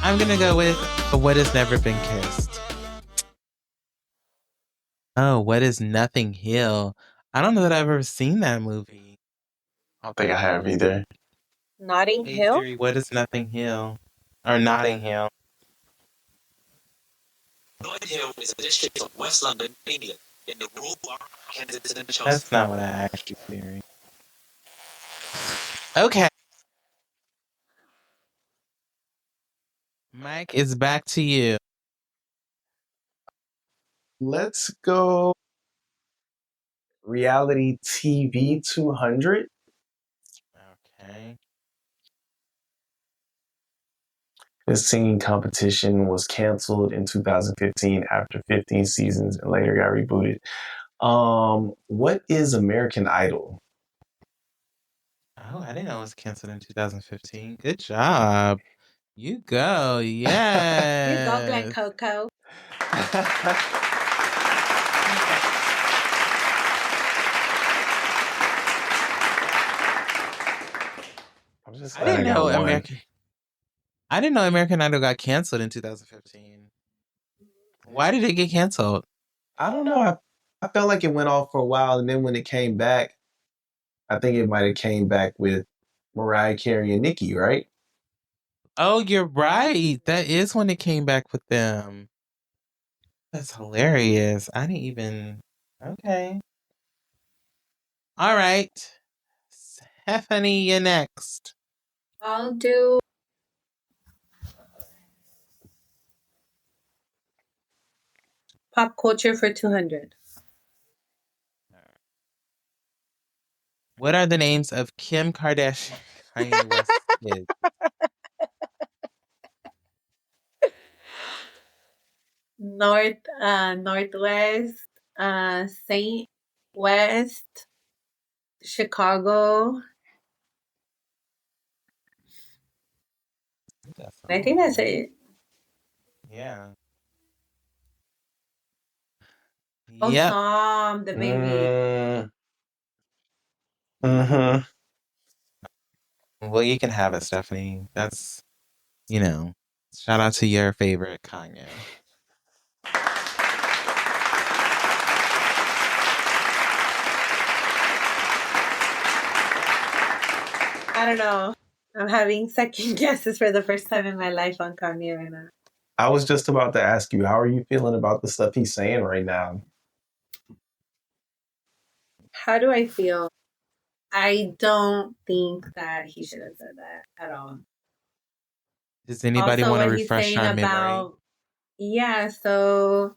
A: I'm going to go with What Has Never Been Kissed. Oh, What Is Nothing Hill? I don't know that I've ever seen that movie.
C: I don't think I have either.
B: Notting Hill?
A: Siri, what is Nothing Hill? Or Notting Hill?
D: Notting Hill is a district of West London, England, in the rural Kensington and Chelsea.
A: That's not what I asked you, Siri. Okay. Mike, it's back to you.
C: Let's go reality TV 200.
A: Okay.
C: This singing competition was canceled in 2015 after 15 seasons and later got rebooted. What is American Idol?
A: Oh, I didn't know it was canceled in 2015. Good job. You go. Yeah.
B: You go, Glen Coco.
A: I didn't know American Idol got canceled in 2015. Why did it get canceled?
C: I don't know. I felt like it went off for a while, and then when it came back, I think it might have came back with Mariah Carey and Nicki, right?
A: Oh, you're right. That is when it came back with them. That's hilarious. I didn't even... Okay. All right. Stephanie, you're next.
B: I'll do pop culture for 200.
A: What are the names of Kim Kardashian and Kanye West's kids?
B: Northwest, Saint West, Chicago. I think that's it.
A: Yeah.
B: Oh,
A: Yep.
B: Sam, the baby.
C: Mm-hmm.
A: Well, you can have it, Stephanie. That's, shout out to your favorite Kanye.
B: I don't know. I'm having second guesses for the first time in my life on Kanye right now.
C: I was just about to ask you, how are you feeling about the stuff he's saying right now?
B: How do I feel? I don't think that he should have said that at all.
A: Does anybody
B: Also,
A: want to
B: what he's
A: refresh
B: saying
A: our memory?
B: about, yeah, so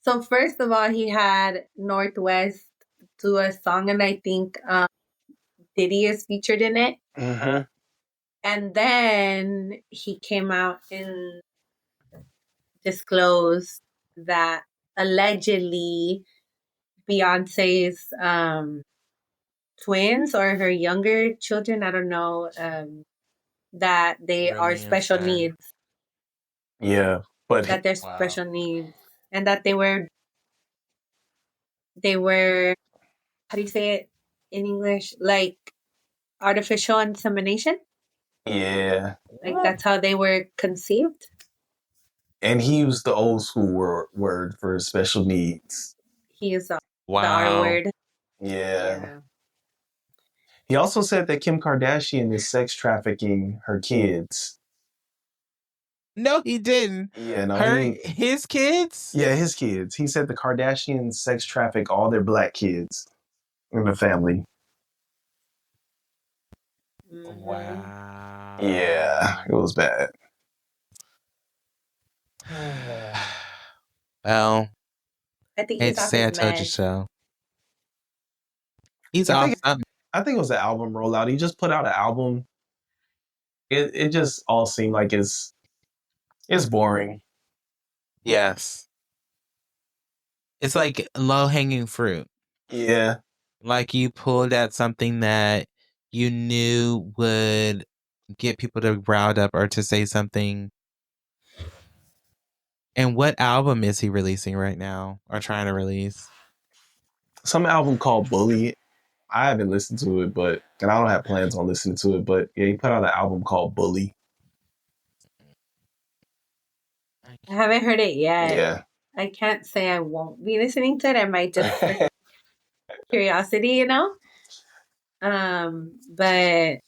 B: so first of all, he had Northwest do a song, and I think Diddy is featured in it.
C: Mm-hmm.
B: And then he came out and disclosed that allegedly Beyonce's twins or her younger children, I don't know, that they are special needs.
C: Yeah, but
B: that they're special needs, and that they were, how do you say it in English? Like artificial insemination?
C: Yeah.
B: Like that's how they were conceived?
C: And he used the old school word for special needs.
B: He used the R word.
C: Yeah. He also said that Kim Kardashian is sex trafficking her kids.
A: No, he didn't.
C: Yeah, no, he.
A: His kids?
C: Yeah, his kids. He said the Kardashians sex traffic all their black kids in the family.
A: Wow.
C: Yeah, it was bad.
A: Well,
B: I think
A: hate
B: he's
A: to
B: off
A: say I
B: his
A: told you
B: meds.
A: so. He's
C: I
A: off
C: think
A: something.
C: I think it was the album rollout. He just put out an album. It just all seemed like it's boring.
A: Yes. It's like low-hanging fruit.
C: Yeah.
A: Like you pulled at something that you knew would get people to riled up or to say something. And what album is he releasing right now or trying to release?
C: Some album called Bully. I haven't listened to it, and I don't have plans on listening to it, but yeah, he put out an album called Bully.
B: I haven't heard it yet.
C: Yeah.
B: I can't say I won't be listening to it. I might just for curiosity, you know? But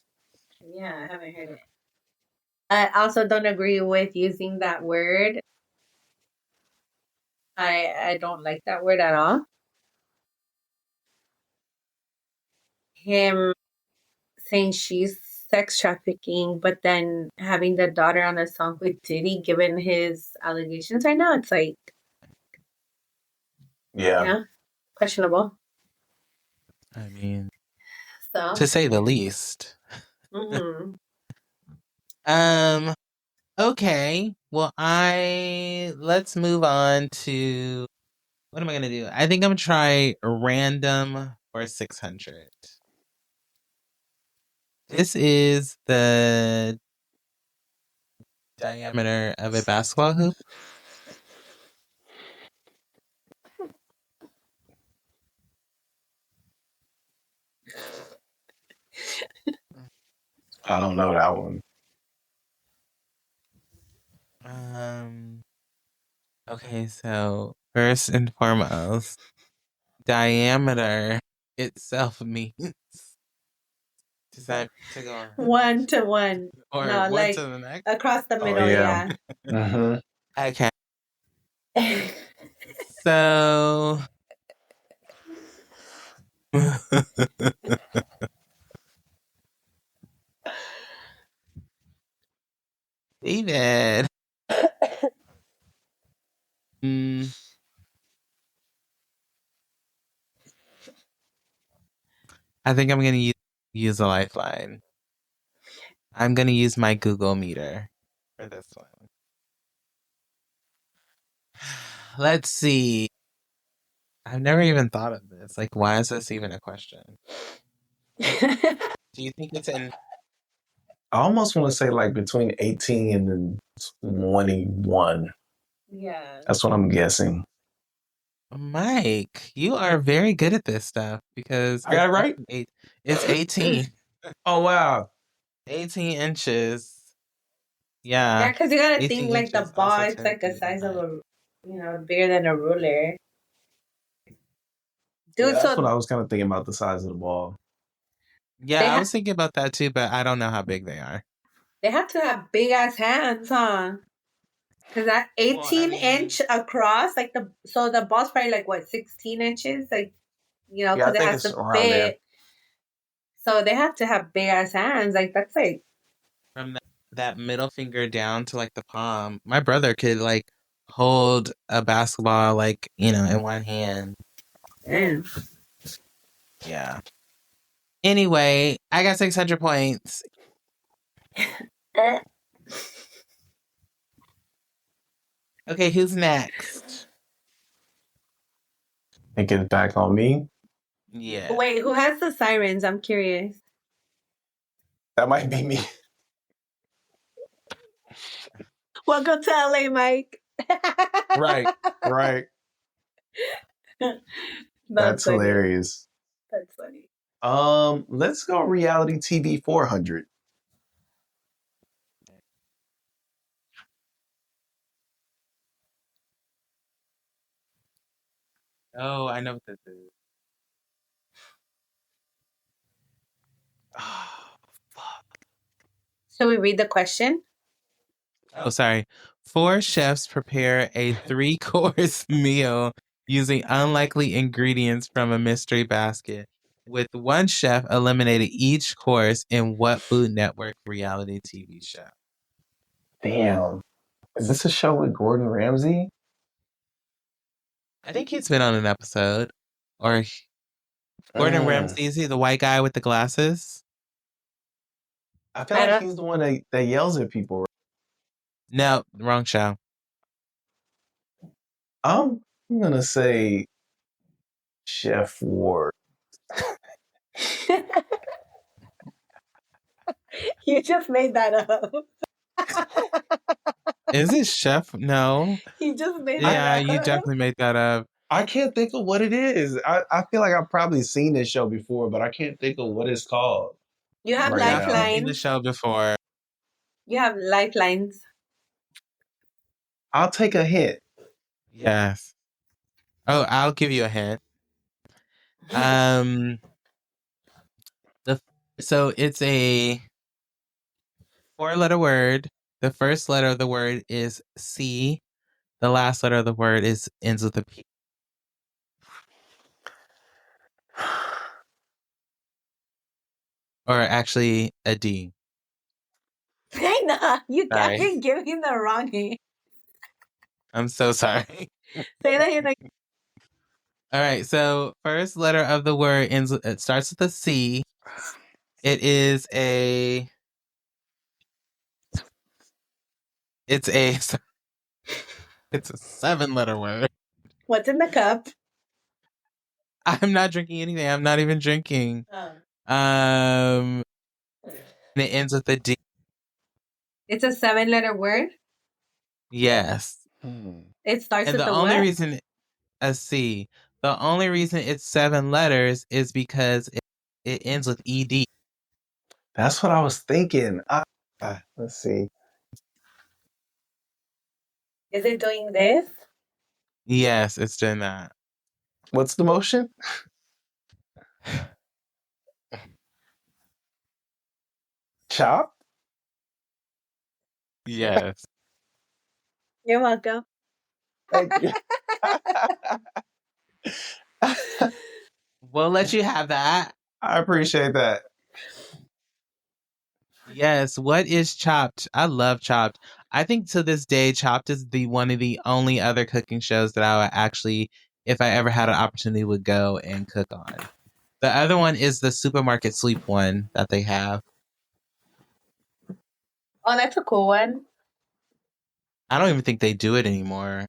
B: yeah, I haven't heard it. I also don't agree with using that word. I don't like that word at all. Him saying she's sex trafficking, but then having the daughter on a song with Diddy, given his allegations right now, it's like,
C: Yeah.
B: questionable.
A: I mean,
B: So,
A: to say the least.
B: mhm.
A: Okay. Well, let's move on to what am I gonna do? I think I'm gonna try random or 600. This is the diameter of a basketball hoop.
C: I don't know that one.
A: Okay, so first and foremost, diameter itself means does that to go
B: 1 to 1.
A: or
B: No,
A: one
B: like
A: to the next?
B: across the
C: Oh,
B: middle,
C: yeah. Mm-hmm.
A: Okay.
B: yeah.
A: So David. I think I'm gonna use a lifeline. I'm gonna use my Google meter for this one. Let's see. I've never even thought of this. Like, why is this even a question? Do you think it's in?
C: I almost want to say like between 18 and 21.
B: Yeah.
C: That's what I'm guessing.
A: Mike, you are very good at this stuff because
C: I got it right?
A: It's 18.
C: Oh, wow.
A: 18 inches.
B: Yeah,
A: Yeah.
B: because you gotta
A: 18
B: think like the
A: inches,
B: ball,
A: also
B: it's
A: 10
B: like the
A: feet
B: size of
A: high.
B: bigger than a ruler.
C: Yeah,
B: Dude,
C: that's what
B: so
C: I was kind of thinking about, the size of the ball.
A: Yeah, I was thinking about that too, but I don't know how big they are.
B: they have to have big ass hands, huh? Because that 18-inch across, like so the ball's probably like what, 16 inches? Like,
C: Yeah, I
B: because it
C: think
B: has
C: it's
B: to
C: around there.
B: fit. So they have to have big ass hands. Like, that's like,
A: From that middle finger down to like the palm. My brother could like hold a basketball like, in one hand.
B: damn.
A: Yeah. Anyway, I got 600 points. Okay, who's next?
C: I think it's back on me.
A: Yeah.
B: Wait, who has the sirens? I'm curious.
C: That might be me.
B: Welcome to LA, Mike.
C: Right. That's
B: funny.
C: hilarious.
B: That's funny.
C: Let's go reality TV 400.
A: Oh, I know what this is.
B: Shall we read the question?
A: Oh, sorry. 4 chefs prepare a 3-course meal using unlikely ingredients from a mystery basket, with 1 chef eliminated each course in what Food Network reality TV show?
C: Damn. Is this a show with Gordon Ramsay?
A: I think he's been on an episode. Or Gordon Ramsay, is he the white guy with the glasses?
C: I feel like he's the one that yells at people.
A: No, wrong show.
C: I'm gonna say Chef Ward.
B: You just made that up.
A: Is it Chef? No.
B: You just made
A: Yeah,
B: that up.
A: you definitely made that up.
C: I can't think of what it is. I feel like I've probably seen this show before, but I can't think of what it's called.
B: You have
C: Right now.
A: I've seen the
B: lifelines.
A: show before.
B: You have lifelines.
C: I'll take a hint.
A: Yes. Oh, I'll give you a hint. So it's a 4-letter word. The first letter of the word is C. The last letter of the word ends with a P. Or actually a D.
B: Dana, you
A: Sorry.
B: kept giving the wrong name.
A: I'm so sorry.
B: Say that in like
A: All right. So first letter of the word it starts with a C. It is it's a 7-letter word.
B: what's in the cup?
A: I'm not drinking anything. I'm not even drinking.
B: Oh.
A: And it ends with a D.
B: It's a 7-letter word.
A: Yes.
B: It starts
A: And
B: with
A: the
B: the
A: only
B: what?
A: reason a C. The only reason it's 7 letters is because it ends with ED.
C: That's what I was thinking. Let's see.
B: Is it doing this?
A: Yes, it's doing that.
C: What's the motion? Chop?
A: Yes.
B: You're welcome.
C: Thank you.
A: We'll let you have that.
C: I appreciate that.
A: Yes. What is Chopped? I love Chopped. I think to this day, Chopped is one of the only other cooking shows that I would actually, if I ever had an opportunity, would go and cook on. The other one is the supermarket sweep one that they have.
B: Oh, that's a cool one.
A: I don't even think they do it anymore.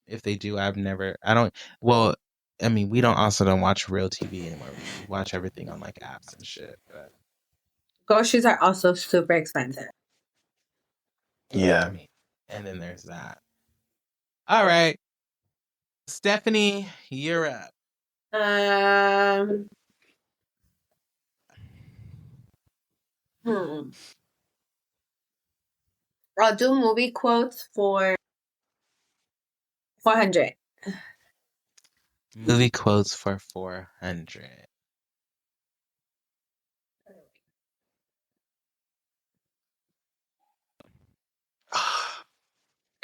A: If they do, well, I mean, we don't watch real TV anymore. We watch everything on like apps and shit. But
B: Groceries are also super expensive.
C: Yeah.
A: And then there's that. All right. Stephanie, you're up.
B: I'll do movie quotes for 400.
A: Movie quotes for 400.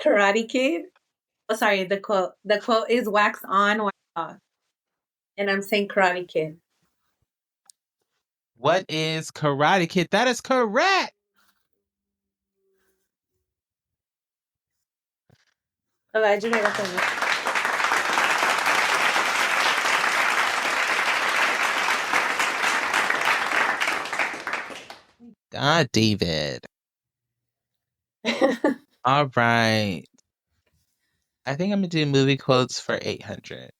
B: Karate Kid. Oh, sorry. The quote is wax on, wax off. And I'm saying Karate Kid.
A: What is Karate Kid? That is correct.
B: Imagine I got the
A: David. All right. I think I'm going to do movie quotes for 800.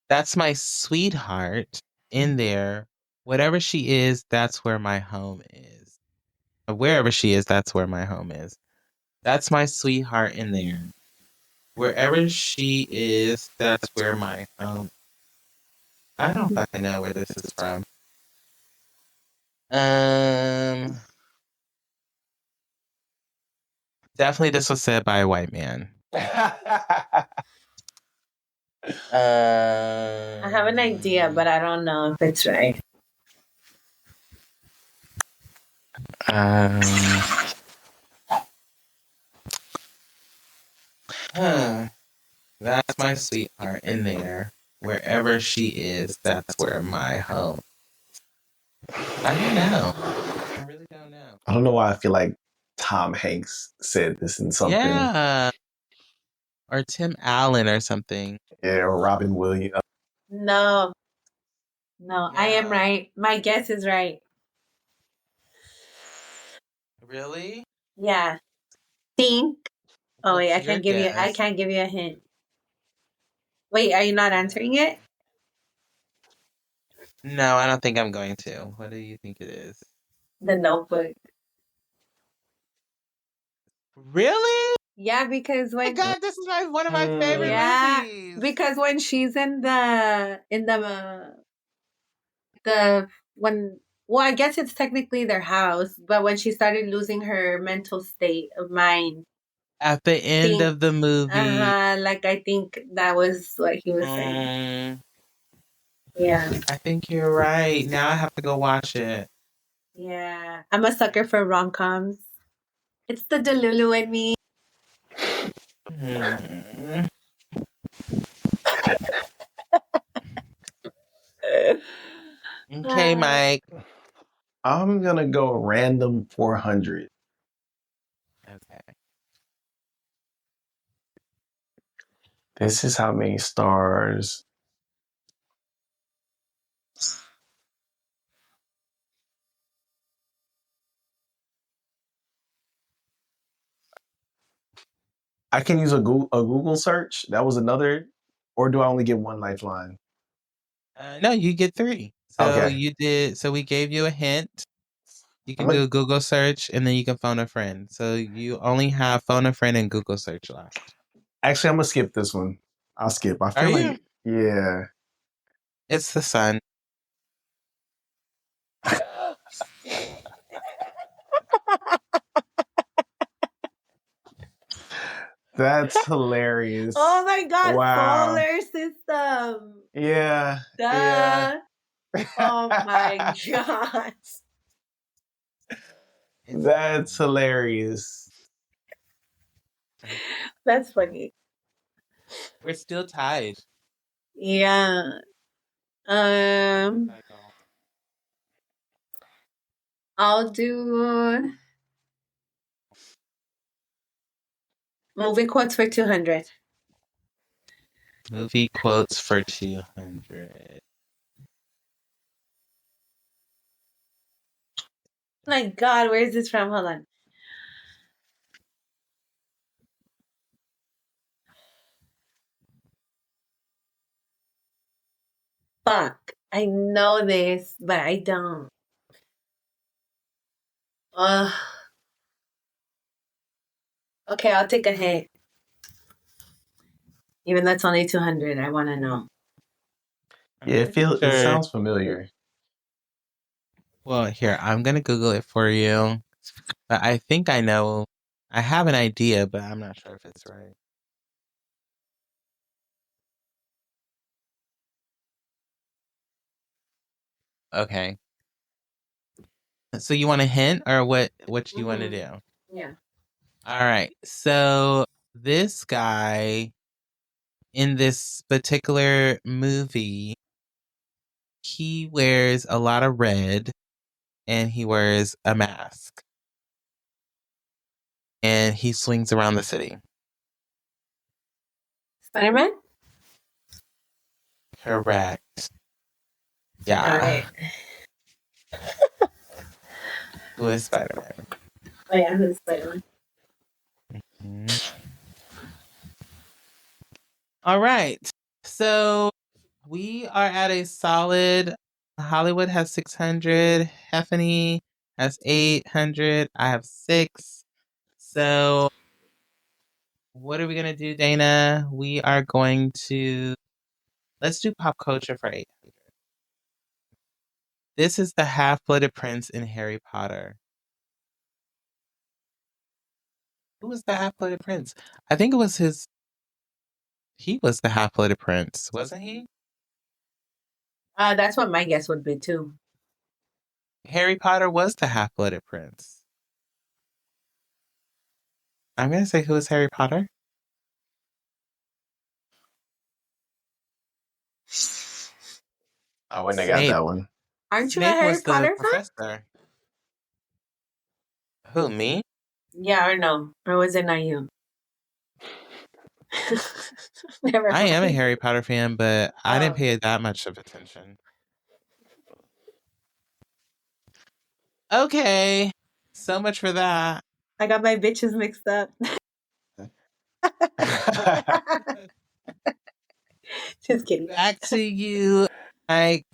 A: That's my sweetheart in there. Whatever she is, that's where my home is. Wherever she is, that's where my home is. That's my sweetheart in there. Wherever she is, that's where my home. I don't fucking know where this is from. Definitely this was said by a white man.
B: I have an idea, but I don't know if it's right.
A: that's my sweetheart in there. Wherever she is, that's where my home. I don't know. I really don't know.
C: I don't know why I feel like Tom Hanks said this in something.
A: Yeah. Or Tim Allen or something.
C: Yeah, or Robin Williams.
B: No, I am
A: Yeah.
B: right. My guess is right.
A: Really?
B: Yeah. Think. Oh wait,
A: What's your guess?
B: I can't give you a hint. Wait, are you not answering it?
A: No, I don't think I'm going to. What do you think it is?
B: The Notebook.
A: Really?
B: Yeah, because
A: Oh my
B: when
A: God, this is one of my favorite
B: yeah,
A: movies.
B: because when she's in the when well, I guess it's technically their house, but when she started losing her mental state of mind,
A: At the end
B: think
A: of the movie.
B: like I think that was what he was saying. Yeah.
A: I think you're right. Now I have to go watch it.
B: Yeah. I'm a sucker for rom-coms. It's the Delulu in me.
A: Hmm. Okay, Mike.
C: I'm gonna go random 400.
A: Okay.
C: This is how many stars. I can use a Google search. That was another, or do I only get one lifeline?
A: No, you get 3. So
C: Okay.
A: you did. So we gave you a hint. You can
C: I'm
A: do
C: a,
A: a Google search, and then you can phone a friend. So you only have phone a friend and Google search left.
C: actually, I'm gonna skip this one. I'll skip. I
A: Are
C: feel
A: you?
C: like, yeah.
A: It's the sun.
C: That's hilarious.
B: Oh my God,
C: Wow.
B: solar system.
C: Yeah.
B: Duh.
C: Yeah.
B: Oh my God.
C: That's hilarious.
B: That's funny.
A: We're still tied.
B: Yeah. I'll do movie quotes for 200.
A: Movie quotes for 200.
B: My God, where is this from? Hold on. Fuck. I know this, but I don't. Okay, I'll take a hit. Even though it's only 200, I want to know.
C: Yeah, it sounds familiar.
A: Well, here, I'm going to Google it for you. But I think I know. I have an idea, but I'm not sure if it's right. Okay. So you want a hint or what you want to do?
B: Yeah.
A: All right. So this guy in this particular movie, he wears a lot of red and he wears a mask. And he swings around the city.
B: Spider-Man?
A: Correct. Yeah.
B: All right.
A: Who is Spider-Man?
B: Oh yeah, who's Spider-Man?
A: All right. So we are at a solid. Hollywood has 600. Heffany has 800. I have 6. So what are we going to do, Dana? We are going to. Let's do pop culture for 800. This is the half-blooded prince in Harry Potter. Who was the half-blooded prince? I think it was his. He was the half-blooded prince, wasn't he?
B: That's what my guess would be too.
A: Harry Potter was the half-blooded prince. I'm going to say who is Harry Potter?
C: I wouldn't have got
A: Snape.
C: that one.
B: Aren't you a
A: Snape
B: Harry
A: was the
B: Potter fan?
A: professor. Who, me?
B: Yeah, or no? Or was it not you? Never
A: I am a
B: mind.
A: Harry Potter fan, but I didn't
B: Oh.
A: pay that much of attention. Okay. So much for that.
B: I got my bitches mixed up. Just kidding.
A: Back to you, Mike.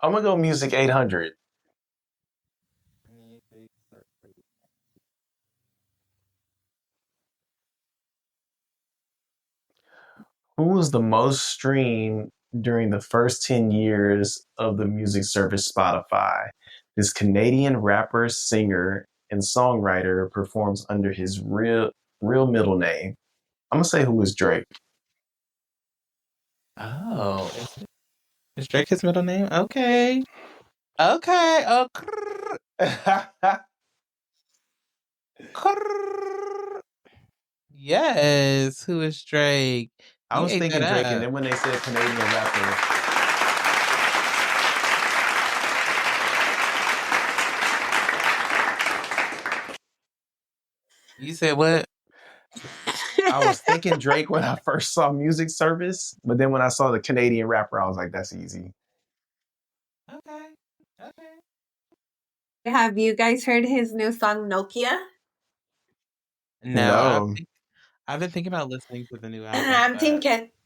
C: I'm gonna go Music 800. Who was the most streamed during the first 10 years of the music service Spotify? This Canadian rapper, singer, and songwriter performs under his real middle name. I'm gonna say who is Drake.
A: Oh, is Drake his middle name? Okay. Okay. Oh, yes. Who is Drake?
C: I
A: You
C: was
A: ate
C: thinking
A: that
C: Drake, and
A: up.
C: then when they said Canadian rapper,
A: You said what?
C: I was thinking Drake when I first saw music service, but then when I saw the Canadian rapper, I was like, that's easy.
A: Okay. Okay.
B: Have you guys heard his new song Nokia?
C: No.
A: I've been thinking about listening to the new album.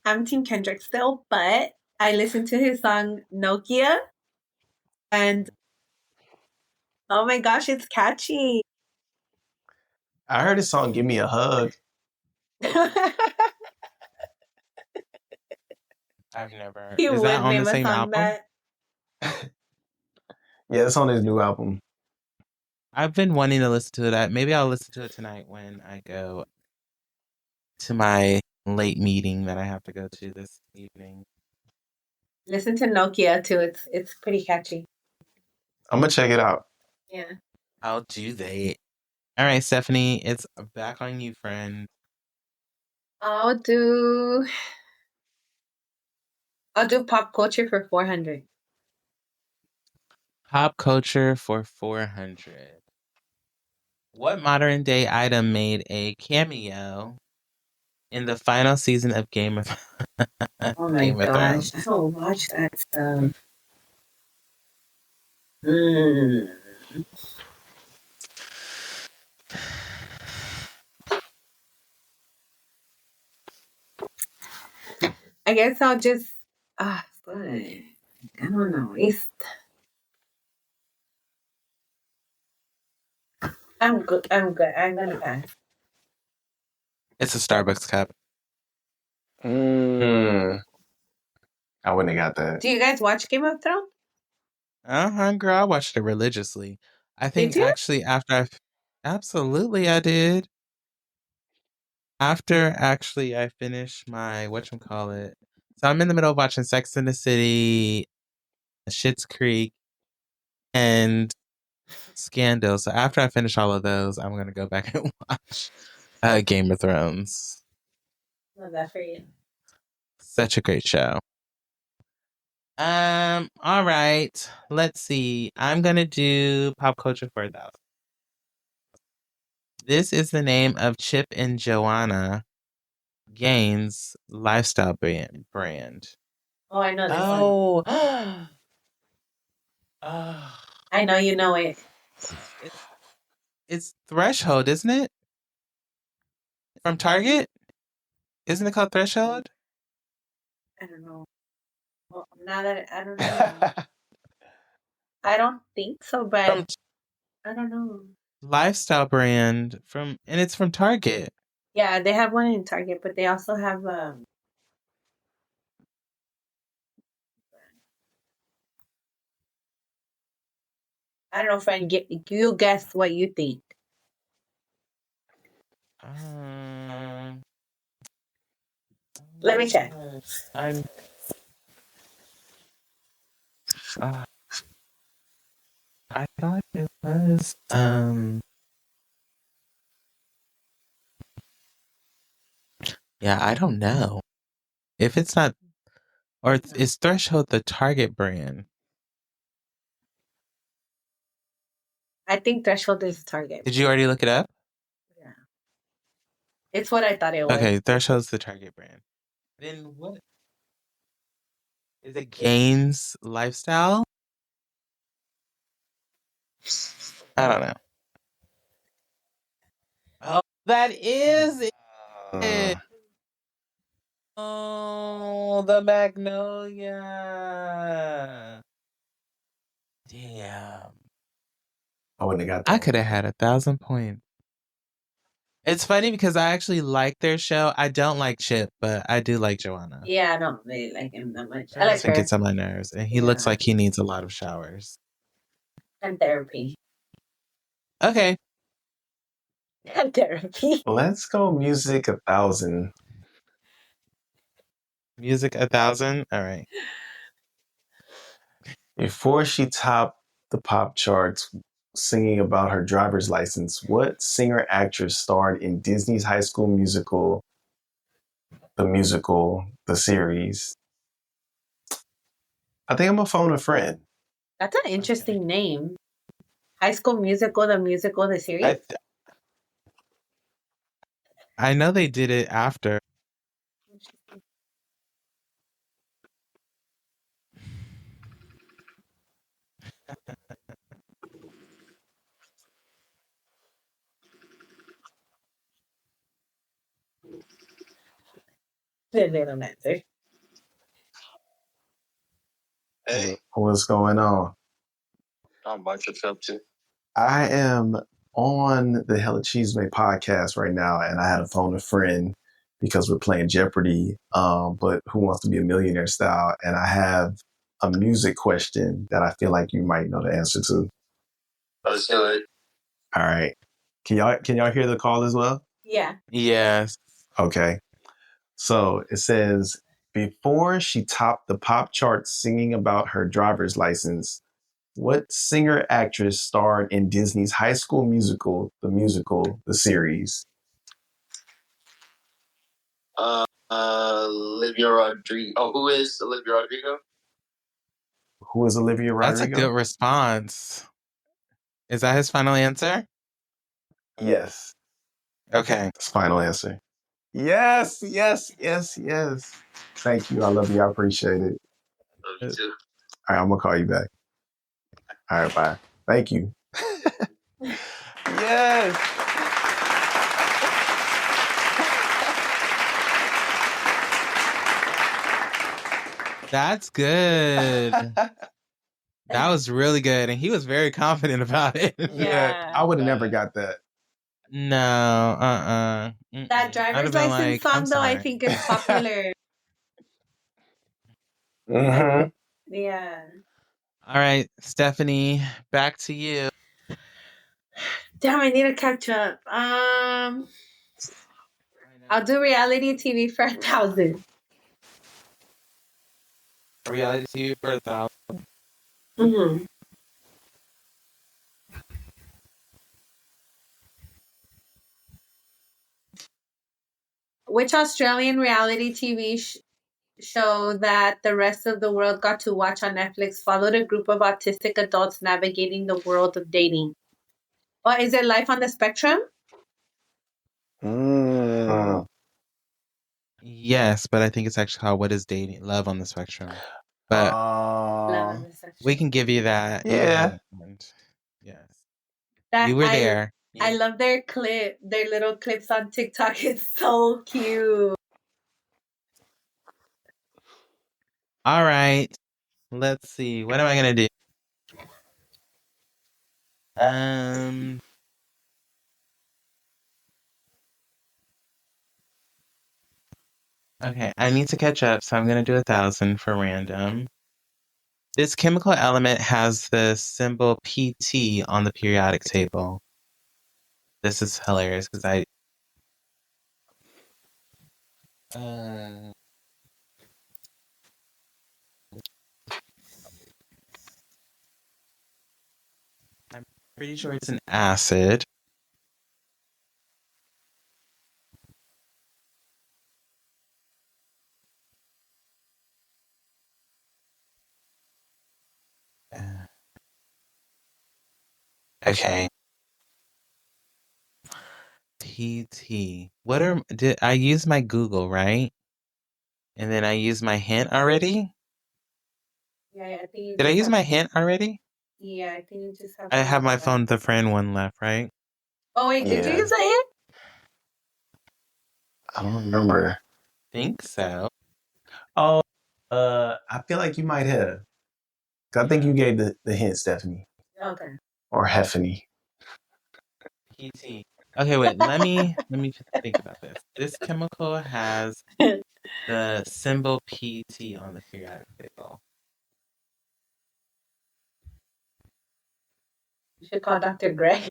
B: I'm Team Kendrick still, but I listened to his song Nokia, and oh my gosh, it's catchy.
C: I heard his song "Give Me a Hug."
A: I've never.
B: He
A: Is that
B: would
A: on
B: name
A: the
B: a
A: same
B: song
A: album?
B: that.
C: Yeah, it's on his new album.
A: I've been wanting to listen to that. Maybe I'll listen to it tonight when I go to my late meeting that I have to go to this evening.
B: Listen to Nokia too. It's pretty catchy.
C: I'm gonna check it out.
B: Yeah.
A: How do they? All right, Stephanie, it's back on you, friend.
B: I'll do pop culture for 400.
A: Pop culture for 400. What modern day item made a cameo in the final season of Game of
B: Oh my
A: Game of
B: gosh,
A: Thrones?
B: I don't watch that stuff. I guess I'll just but I don't know. I'm good. I'm gonna pass.
A: It's a Starbucks cup.
C: I wouldn't have got that.
B: Do you guys watch Game of Thrones?
A: Girl, I watched it religiously. I
B: Did
A: think
B: you?
A: actually absolutely I did. After actually I finished my whatchamacallit. So I'm in the middle of watching Sex and the City, Schitt's Creek, and Scandal. So after I finish all of those, I'm gonna go back and watch Game of Thrones.
B: Love that for you.
A: Such a great show. All right. Let's see. I'm gonna do pop culture for 1,000. This is the name of Chip and Joanna Gaines' lifestyle brand.
B: Oh, I know this one.
A: Oh.
B: I know you know it.
A: It's Threshold, isn't it? From Target? Isn't it called Threshold?
B: I don't know. Well, now that I don't know. I don't think so, but
A: From
B: I don't know.
A: lifestyle brand and it's from Target.
B: Yeah, they have one in Target, but they also have I don't know if I can get you guess what you think. Let me check.
A: I thought it was yeah, I don't know. If it's not Or is Threshold the Target brand?
B: I think Threshold is Target.
A: Did you already look it up?
B: Yeah. It's what I thought it was.
A: Okay, Threshold's the Target brand. Then what? Is it Gaines Lifestyle? I don't know. Oh, that is it. Oh, the Magnolia. Damn.
C: I wouldn't have got that.
A: I could have had 1,000 points. It's funny because I actually like their show. I don't like Chip, but I do like Joanna.
B: Yeah, I don't really like him that much.
A: I
B: I like
A: think
B: her.
A: it's on my nerves, and he looks like he needs a lot of showers.
B: And therapy.
A: Okay.
B: And therapy.
C: Let's go music 1,000.
A: Music 1,000? All right.
C: Before she topped the pop charts singing about her driver's license, what singer-actress starred in Disney's High School Musical, the series? I think I'm gonna phone a friend.
B: That's an interesting name. High School Musical, the series?
A: I know they did it after.
B: They don't answer.
C: Hey, what's going on?
D: Not much of up to.
C: I am on the Hella Chisme Podcast right now, and I had to phone a friend because we're playing Jeopardy, but Who Wants to Be a Millionaire style, and I have a music question that I feel like you might know the answer to.
D: Let's do it.
C: All right. Can y'all hear the call as well?
B: Yeah.
A: Yes.
C: Okay. So it says, before she topped the pop charts singing about her driver's license, what singer-actress starred in Disney's High School Musical, the series?
D: Olivia Rodrigo. Oh, who is Olivia Rodrigo?
C: Who is Olivia Rodrigo?
A: That's a good response. Is that his final answer?
C: Yes.
A: Okay.
C: That's final answer. Yes. Thank you. I love you. I appreciate it.
D: Me too.
C: All right, I'm going to call you back. All right, bye. Thank you. Yes.
A: That's good. That was really good. And he was very confident about it.
B: Yeah.
C: I would have never got that.
A: No,
B: That driver's license song, though, I think is popular.
C: Mm-hmm.
B: Yeah.
A: All right, Stephanie, back to you.
B: Damn, I need to catch up. I'll do reality TV for 1,000.
A: Reality TV for 1,000.
B: Mm-hmm. Which Australian reality TV show that the rest of the world got to watch on Netflix followed a group of autistic adults navigating the world of dating? Or is it Life on the Spectrum?
A: Yes, but I think it's actually called What is Dating? Love on the Spectrum. But
B: Love on the Spectrum.
A: we can give you that.
C: Yeah.
A: Yes.
B: That
A: You were there.
B: I love their little clips on TikTok. It's so cute.
A: All right. Let's see. What am I going to do? Okay, I need to catch up, so I'm going to do 1,000 for random. This chemical element has the symbol PT on the periodic table. This is hilarious because I'm pretty sure it's an acid. Okay. PT. Did I use my Google, right? And then I use my hint already?
B: Yeah, I think you
A: Did I
B: just
A: use
B: have,
A: my hint already?
B: yeah, I think you just have
A: I
B: one
A: have my
B: left.
A: phone with the friend one left, right?
B: Oh wait, did you
C: Yeah.
B: use a hint?
C: I don't remember.
A: Think so.
C: Oh, I feel like you might have. 'Cause I think you gave the hint, Stephanie.
B: Okay.
C: Or Heffany.
A: PT. Okay, wait. Let me think about this. This chemical has the symbol PT on the periodic table.
B: You should call Dr. Gray.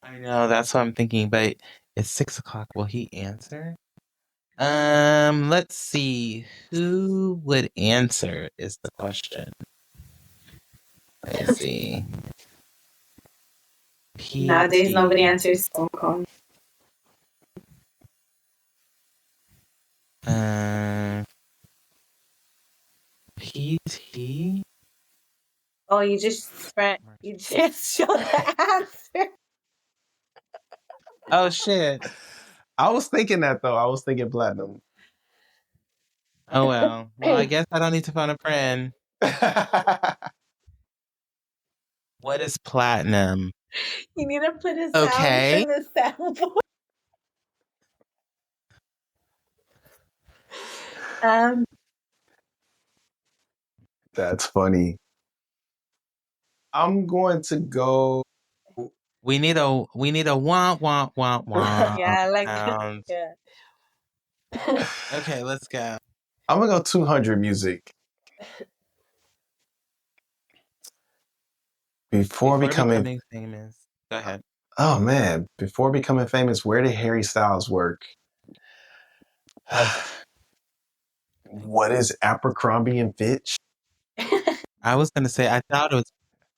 A: I know, that's what I'm thinking, but it's 6:00. Will he answer? Let's see. Who would answer is the question. Let's see.
B: Nowadays, nobody
A: PT.
B: answers phone calls.
A: PT?
B: Oh, you just showed the answer.
A: Oh, shit.
C: I was thinking that though. I was thinking platinum.
A: Oh, well. Well, I guess I don't need to phone a friend. What is platinum?
B: You need to put a sound
A: Okay.
B: in the soundboard.
C: That's funny. I'm going to go.
A: We need a womp womp womp womp.
B: Yeah, like
A: sound.
B: yeah.
A: Okay, let's go.
C: I'm gonna go 200 music. Before becoming
A: famous. Go ahead.
C: Oh man, before becoming famous, where did Harry Styles work? What is Abercrombie and Fitch?
A: I was gonna say I thought it was,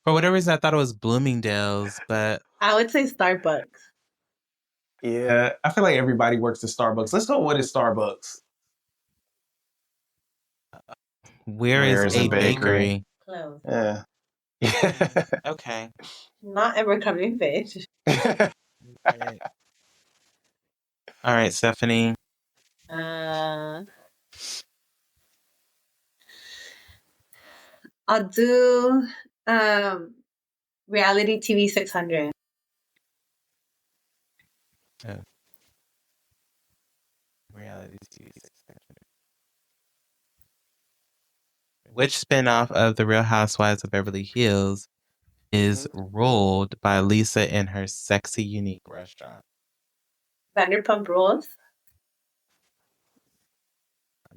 A: for whatever reason I thought it was Bloomingdale's, but
B: I would say Starbucks.
C: Yeah, I feel like everybody works at Starbucks. Let's go. What is Starbucks?
A: where is a bakery?
B: Close.
C: Yeah.
A: Okay.
B: Not Abercrombie Fitch.
A: Right. All right, Stephanie.
B: I'll do reality TV 600.
A: Oh. Reality TV 600. Which spinoff of The Real Housewives of Beverly Hills is rolled by Lisa in her sexy, unique restaurant?
B: Vanderpump Rules.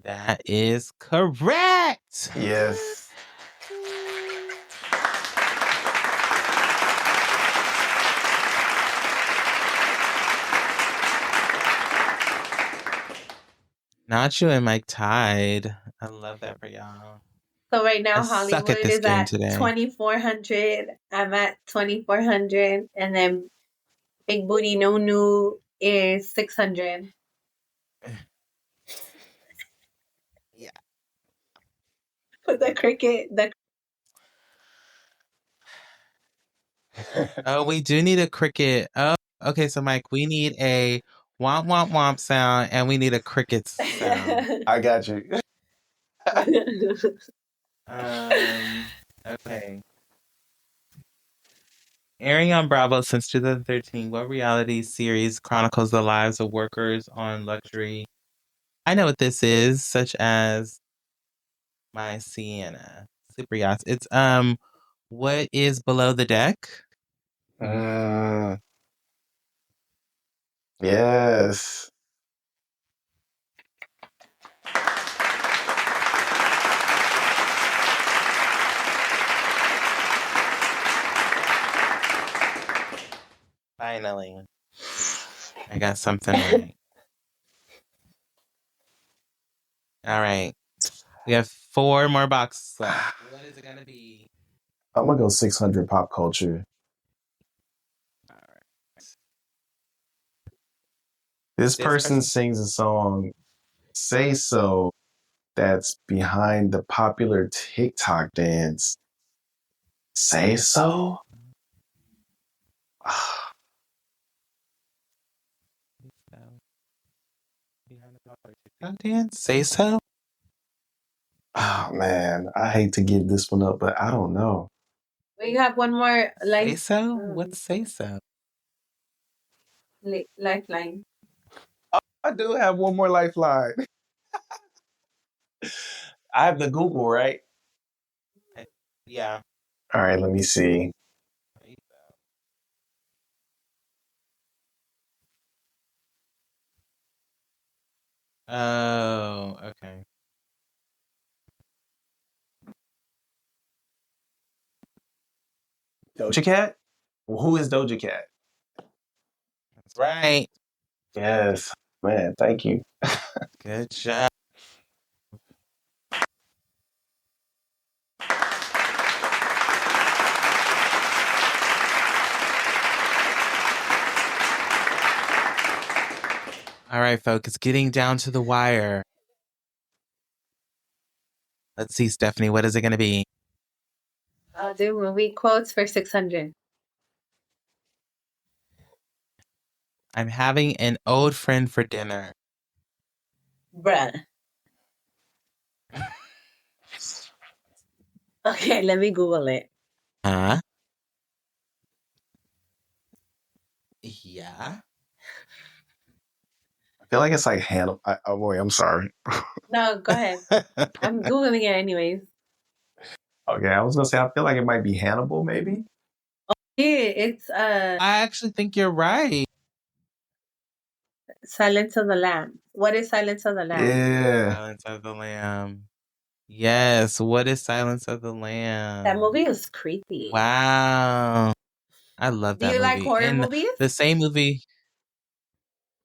A: That is correct.
C: Yes.
A: Nacho and Mike tied. I love that for y'all.
B: So right now
A: I suck at
B: Hollywood
A: this
B: is
A: game
B: at
A: today.
B: 2,400. I'm at 2,400, and then Big Booty Nunu is 600.
A: Yeah.
B: Put the cricket.
A: Oh, we do need a cricket. Oh, okay. So, Mike, we need a womp womp womp sound, and we need a cricket sound.
C: I got you.
A: Okay. Airing on Bravo since 2013, what reality series chronicles the lives of workers on luxury? I know what this is, such as My Sienna, Super Yachts. It's what is Below the Deck?
C: Yes.
A: Finally, I got something right. All right, we have 4 more boxes left. What is it gonna be?
C: I'm gonna go 600 pop culture.
A: All right.
C: This person sings a song, Say So, that's behind the popular TikTok dance. Say So?
A: Dance? Say so?
C: Oh man, I hate to give this one up, but I don't know.
B: We have one more
A: Say so? What's say so?
B: lifeline.
C: I do have one more lifeline. I have the Google, right?
A: Yeah.
C: All right, let me see.
A: Oh, okay.
C: Doja Cat? Well, who is Doja Cat?
A: That's right.
C: Yes. Man, thank you.
A: Good job. All right, folks, it's getting down to the wire. Let's see, Stephanie, what is it going to be?
B: I'll do movie quotes for 600.
A: I'm having an old friend for dinner.
B: Bruh. Okay, let me Google it.
A: Huh? Yeah.
C: I feel like it's like Hannah. Oh, wait, I'm sorry.
B: No, go ahead. I'm Googling it anyways.
C: Okay, I was gonna say I feel like it might be Hannibal, maybe.
B: Yeah, it's
A: I actually think you're right.
B: Silence of the Lamb. What is Silence of the Lamb?
C: Yeah.
A: Silence of the Lamb. Yes. What is Silence of the Lamb?
B: That movie is creepy.
A: Wow. I love
B: Do
A: that
B: you
A: movie.
B: like horror
A: and
B: movies?
A: The same movie.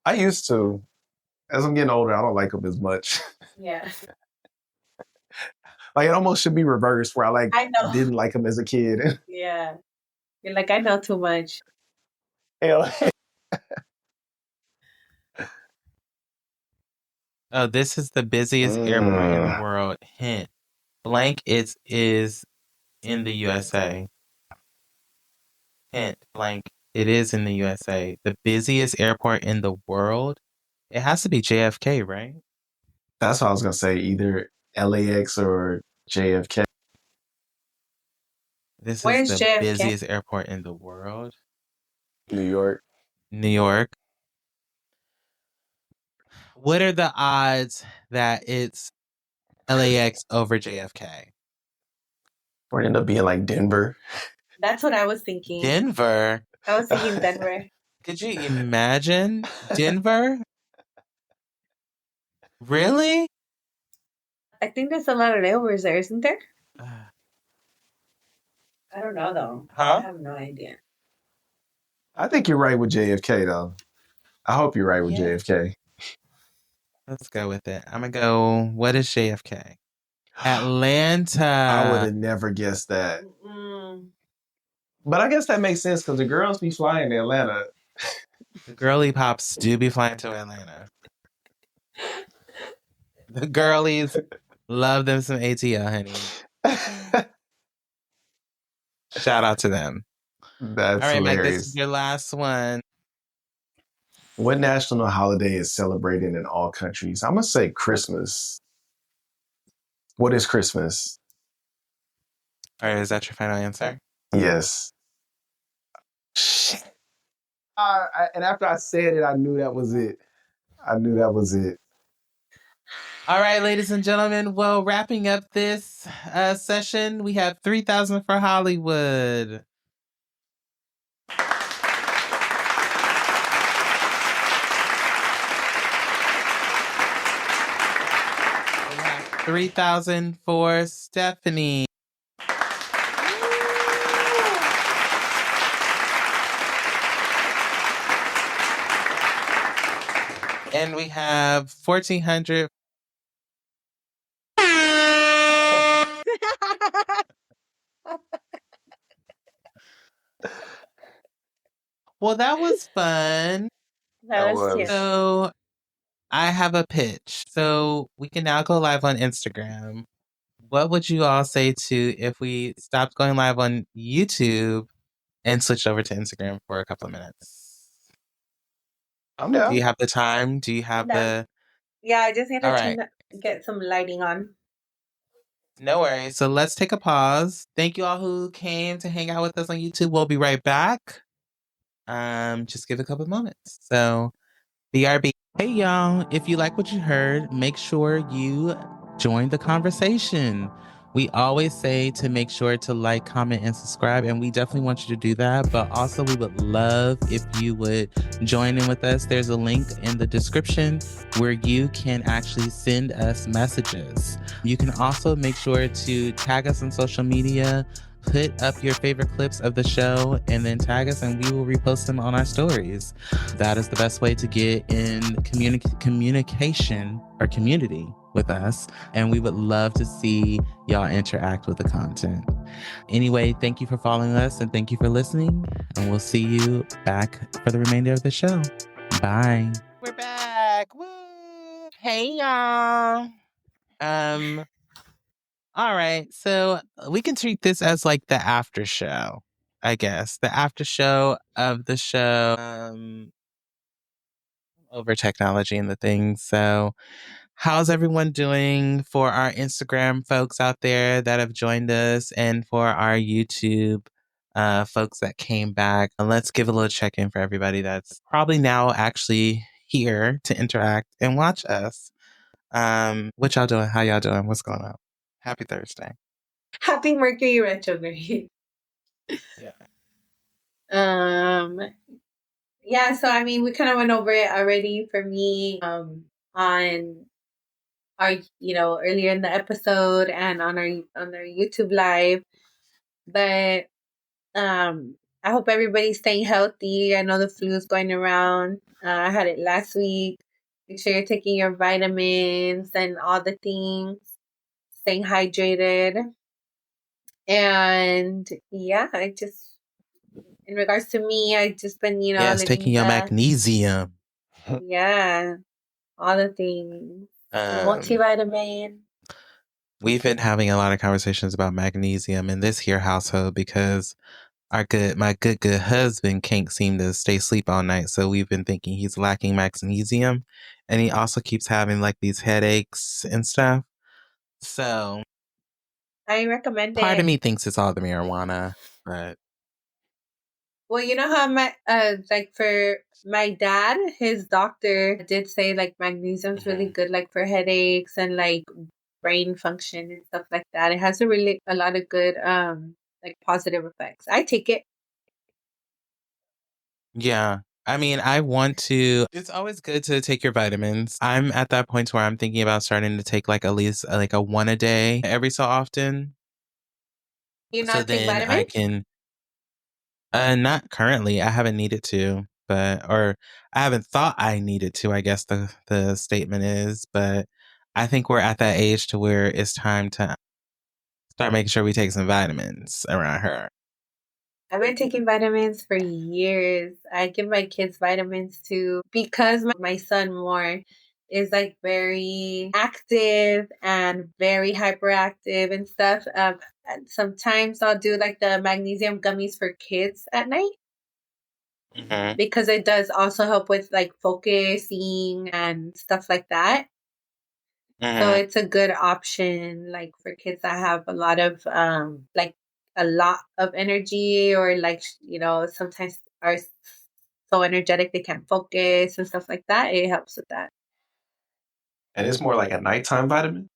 C: I used to. As I'm getting older, I don't like them as much.
B: Yeah.
C: Like it almost should be reversed, where I
B: know.
C: didn't like them as a kid.
B: Yeah. You're like, I know too much.
C: Hell,
A: Oh, this is the busiest airport in the world. Hint. Blank is in the USA. Hint. Blank. It is in the USA. The busiest airport in the world. It has to be JFK, right?
C: That's what I was gonna say. Either LAX or JFK.
A: This
B: Where's
A: is the
B: JFK?
A: busiest airport in the world.
C: New York.
A: New York. What are the odds that it's LAX over JFK?
C: Or end up being like Denver.
B: That's what I was thinking.
A: Denver?
B: I was thinking Denver.
A: Could you imagine Denver? Really?
B: I think there's a lot of layovers there, isn't there? I don't know though. I
A: Huh?
B: have no idea.
C: I think you're right with JFK though. I hope you're right with
A: Yeah.
C: JFK.
A: Let's go with it. I'm going to go, what is JFK? Atlanta.
C: I would have never guessed that. But I guess that makes sense because the girls be flying to Atlanta.
A: The girly pops do be flying to Atlanta. The girlies love them some ATL, honey. Shout out to them.
C: That's
A: All right, Mike, this
C: hilarious.
A: is your last one.
C: What national holiday is celebrated in all countries? I'm going to say Christmas. What is Christmas?
A: All right, is that your final answer?
C: Yes. Shit. And after I said it, I knew that was it.
A: All right, ladies and gentlemen. Well, wrapping up this session, we have 3,000 for Hollywood. We have 3,000 for Stephanie. And we have 1,400. Well, that was fun.
B: That was cute.
A: So I have a pitch. So we can now go live on Instagram. What would you all say to if we stopped going live on YouTube and switched over to Instagram for a couple of minutes?
C: I'm
A: Do you
C: down.
A: have the time? Do you have the...
B: Yeah, I just need
A: All
B: to
A: right.
B: get some lighting on.
A: No worries. So let's take a pause. Thank you all who came to hang out with us on YouTube. We'll be right back. Just give it a couple of moments. So BRB. Hey y'all, if you like what you heard, make sure you join the conversation. We always say to make sure to like, comment, and subscribe, and we definitely want you to do that. But also, we would love if you would join in with us. There's a link in the description where you can actually send us messages. You can also make sure to tag us on social media, put up your favorite clips of the show, and then tag us, and we will repost them on our stories. That is the best way to get in communication or community with us. And we would love to see y'all interact with the content. Anyway, thank you for following us and thank you for listening. And we'll see you back for the remainder of the show. Bye. We're back. Woo! Hey y'all. All right. So we can treat this as like the after show, I guess. The after show of the show. Over technology and the things. So, how's everyone doing? For our Instagram folks out there that have joined us, and for our YouTube folks that came back, let's give a little check in for everybody that's probably now actually here to interact and watch us. What y'all doing? How y'all doing? What's going on? Happy Thursday.
B: Happy Mercury retrograde.
A: Yeah.
B: Yeah, so I mean, we kind of went over it already for me on our, earlier in the episode and on our YouTube live. But I hope everybody's staying healthy. I know the flu is going around. I had it last week. Make sure you're taking your vitamins and all the things. Staying hydrated. And yeah, in regards to me, I just been,
A: Yes, taking your magnesium.
B: Yeah, all the things. Multivitamin.
A: We've been having a lot of conversations about magnesium in this here household because my good husband can't seem to stay asleep all night. So we've been thinking he's lacking magnesium, and he also keeps having like these headaches and stuff. So
B: I recommend it.
A: Part of me thinks it's all the marijuana, but
B: well, you know how for my dad, his doctor did say like magnesium's really good, like for headaches and like brain function and stuff like that. It has a lot of good like positive effects. I take it.
A: yeah. I mean, I want to. It's always good to take your vitamins. I'm at that point where I'm thinking about starting to take like at least like a one a day every so often.
B: You
A: So
B: not take
A: then I
B: vitamins?
A: can. Not currently. I haven't needed to, or I haven't thought I needed to. I guess the statement is, but I think we're at that age to where it's time to start making sure we take some vitamins around her.
B: I've been taking vitamins for years. I give my kids vitamins too because my son more is like very active and very hyperactive and stuff. And sometimes I'll do like the magnesium gummies for kids at night because it does also help with like focusing and stuff like that. So it's a good option like for kids that have a lot of energy or like sometimes are so energetic they can't focus and stuff like that. It helps with that.
C: And it's more like a nighttime vitamin.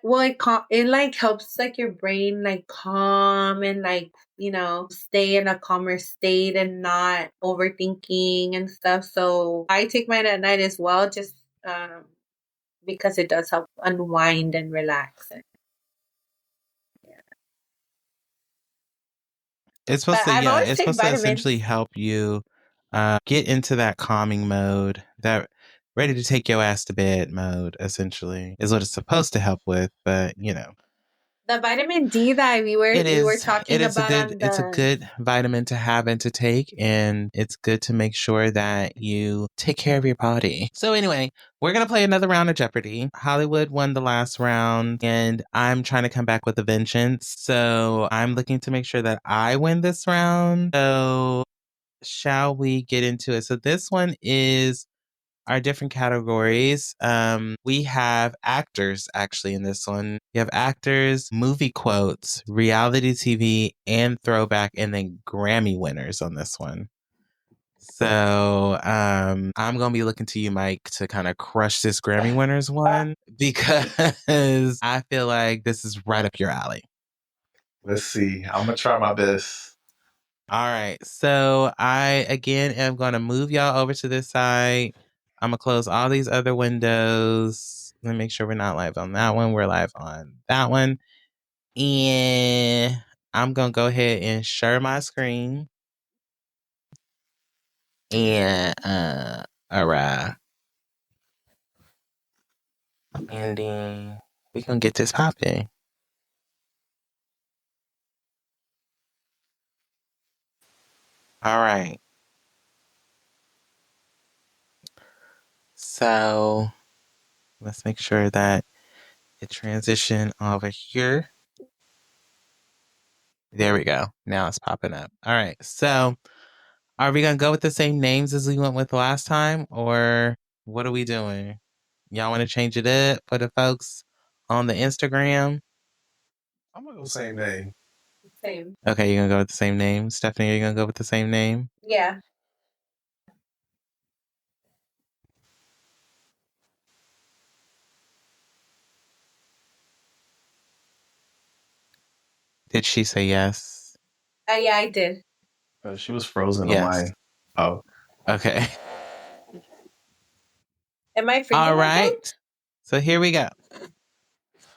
B: Well, it like helps like your brain like calm and like stay in a calmer state and not overthinking and stuff. So I take mine at night as well, just because it does help unwind and relax.
A: It's supposed to essentially help you get into that calming mode, that ready to take your ass to bed mode, essentially, is what it's supposed to help with. But
B: the vitamin D that we were talking about
A: it's a good vitamin to have and to take, and it's good to make sure that you take care of your body. So anyway, we're going to play another round of Jeopardy. Hollywood won the last round, and I'm trying to come back with a vengeance. So I'm looking to make sure that I win this round. So shall we get into it? So this one is our different categories. We have actors actually in this one. You have actors, movie quotes, reality TV, and throwback, and then Grammy winners on this one. So I'm gonna be looking to you, Mike, to kind of crush this Grammy winners one because I feel like this is right up your alley.
C: Let's see. I'm gonna try my best.
A: All right. So I again am gonna move y'all over to this side. I'm gonna close all these other windows. Let me make sure we're not live on that one. We're live on that one. And I'm gonna go ahead and share my screen. And all right. And then we gonna get this popping. All right. So let's make sure that it transition over here. There we go. Now it's popping up. All right. So are we gonna go with the same names as we went with last time, or what are we doing? Y'all want to change it up for the folks on the Instagram?
C: I'm gonna go same name.
B: Same.
A: Okay, you're gonna go with the same name. Stephanie, are you gonna go with the same name?
B: Yeah.
A: Did she say yes?
B: Yeah, I did.
C: She was frozen
A: Yes.
C: on mine. Oh,
A: Okay.
B: Am I freezing?
A: All
B: again?
A: right. So here we go.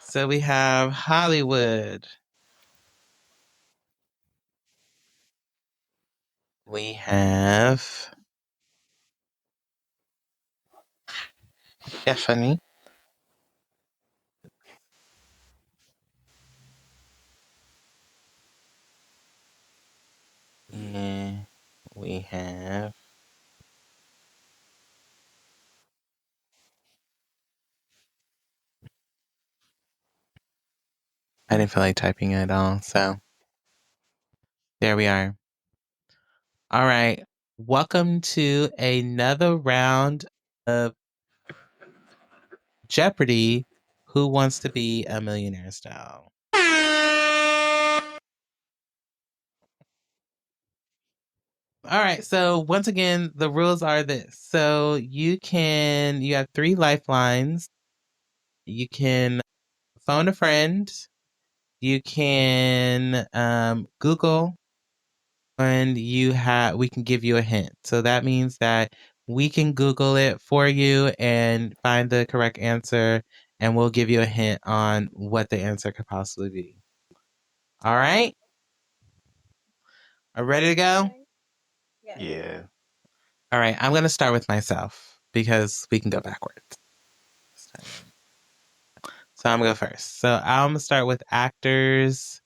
A: So we have Hollywood. We have Stephanie. And we have I didn't feel like typing it at all, so there we are. All right. Welcome to another round of Jeopardy! Who Wants to Be a Millionaire style. All right. So once again, the rules are this. So you have 3 lifelines. You can phone a friend. You can Google, and we can give you a hint. So that means that we can Google it for you and find the correct answer, and we'll give you a hint on what the answer could possibly be. All right? Are ready to go?
C: yeah.
A: All right, I'm going to start with myself because we can go backwards. So I'm going to go first. So I'm going to start with actors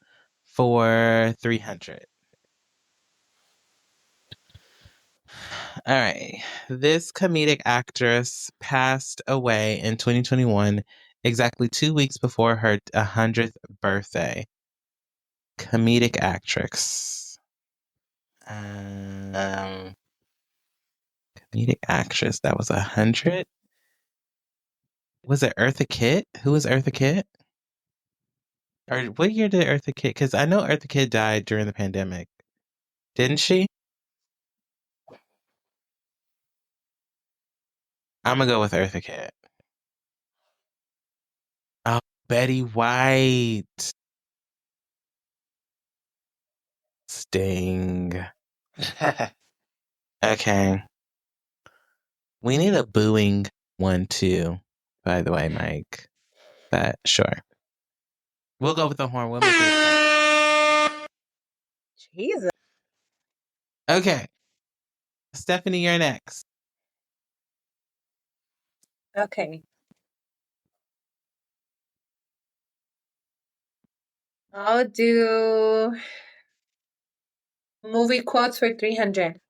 A: for 300. All right. This comedic actress passed away in 2021, exactly 2 weeks before her 100th birthday. Comedic actress. Comedic actress that was 100. Was it Eartha Kitt? Who was Eartha Kitt? Or what year did Eartha Kitt? Because I know Eartha Kitt died during the pandemic. Didn't she? I'm gonna go with Eartha Kitt. Oh, Betty White. Sting. Okay. We need a booing one too, by the way, Mike. But sure. We'll go with the horn. We'll make it
B: Jesus.
A: okay. Stephanie, you're next.
B: Okay. I'll do movie quotes for 300.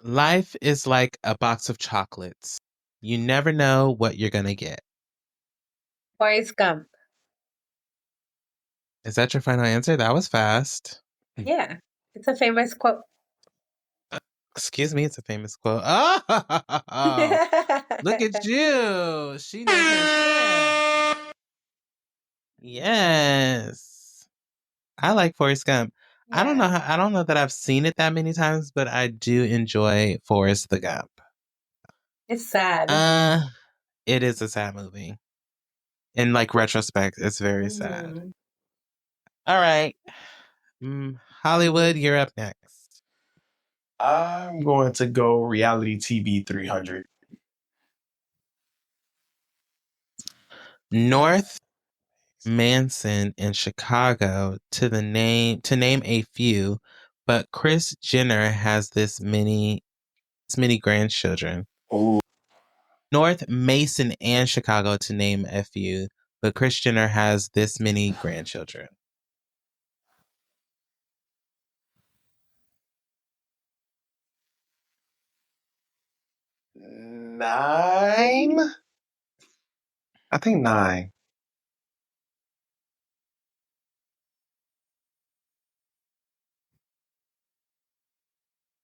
A: Life is like a box of chocolates. You never know what you're gonna get.
B: Forrest Gump.
A: Is that your final answer? That was fast.
B: Yeah. It's a famous quote.
A: Excuse me, it's a famous quote. Oh, look at you. She knows her shit. Yes. I like Forrest Gump. I don't know
B: Yeah.
A: I don't know that I've seen it that many times, but I do enjoy Forrest the Gump.
B: It's sad.
A: It is a sad movie. In like retrospect, it's very sad.
B: Mhm.
A: All right. Hollywood, you're up next.
C: I'm going to go reality TV 300.
A: North Manson in Chicago to name a few, but Kris Jenner has this many grandchildren.
C: Ooh.
A: North Mason and Chicago to name a few, but Kris Jenner has this many grandchildren.
C: Nine? I think 9.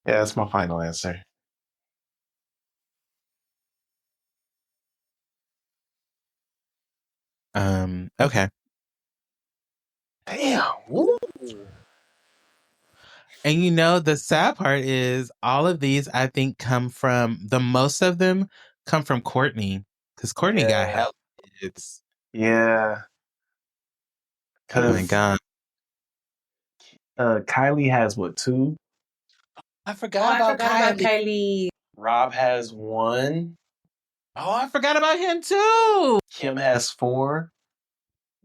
C: Yeah, that's my final answer.
A: Okay.
C: Damn. Woo.
A: And you know, the sad part is all of these, I think, most of them come from Courtney. Because Courtney got hell kids.
C: Yeah.
A: Oh my
C: Because
A: God.
C: Kylie has what, 2?
A: I
B: Oh,
A: forgot
B: I forgot about Kylie.
C: Rob has 1.
A: Oh, I forgot about him too.
C: Kim has 4.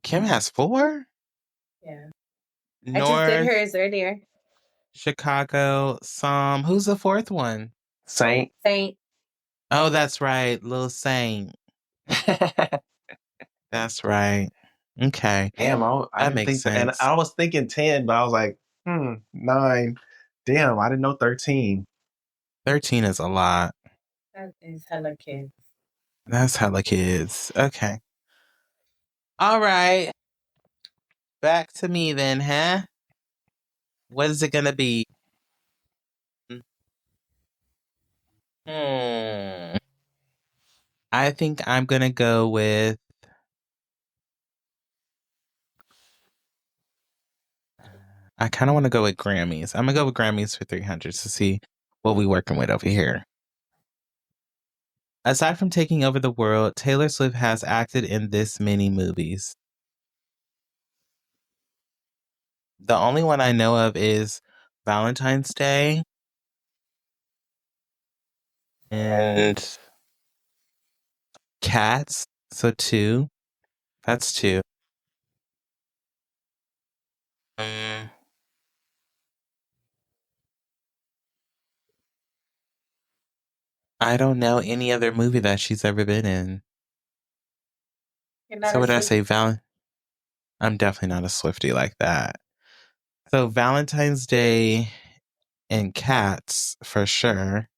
A: Kim has 4?
B: Yeah. I just did
A: North,
B: hers earlier.
A: Chicago, Psalm. Who's the 4th one?
C: Saint.
B: Saint.
A: Oh, that's right. Lil Saint. That's right. Okay.
C: Damn, I
A: That
C: didn't
A: makes
C: think, and
A: sense.
C: I was thinking 10, but I was like, 9. Damn, I didn't know 13.
A: 13 is a lot.
B: That is hella kids.
A: That's hella kids. Okay. All right. Back to me then, huh? What is it going to be? I think I'm going to go with I kind of want to go with Grammys. I'm going to go with Grammys for 300 to see what we working with over here. Aside from taking over the world, Taylor Swift has acted in this many movies. The only one I know of is Valentine's Day and Cats. So 2. That's 2. I don't know any other movie that she's ever been in.
B: You're not
A: So
B: a
A: would I
B: Swiftie?
A: say I'm definitely not a Swiftie like that. So Valentine's Day and Cats for sure.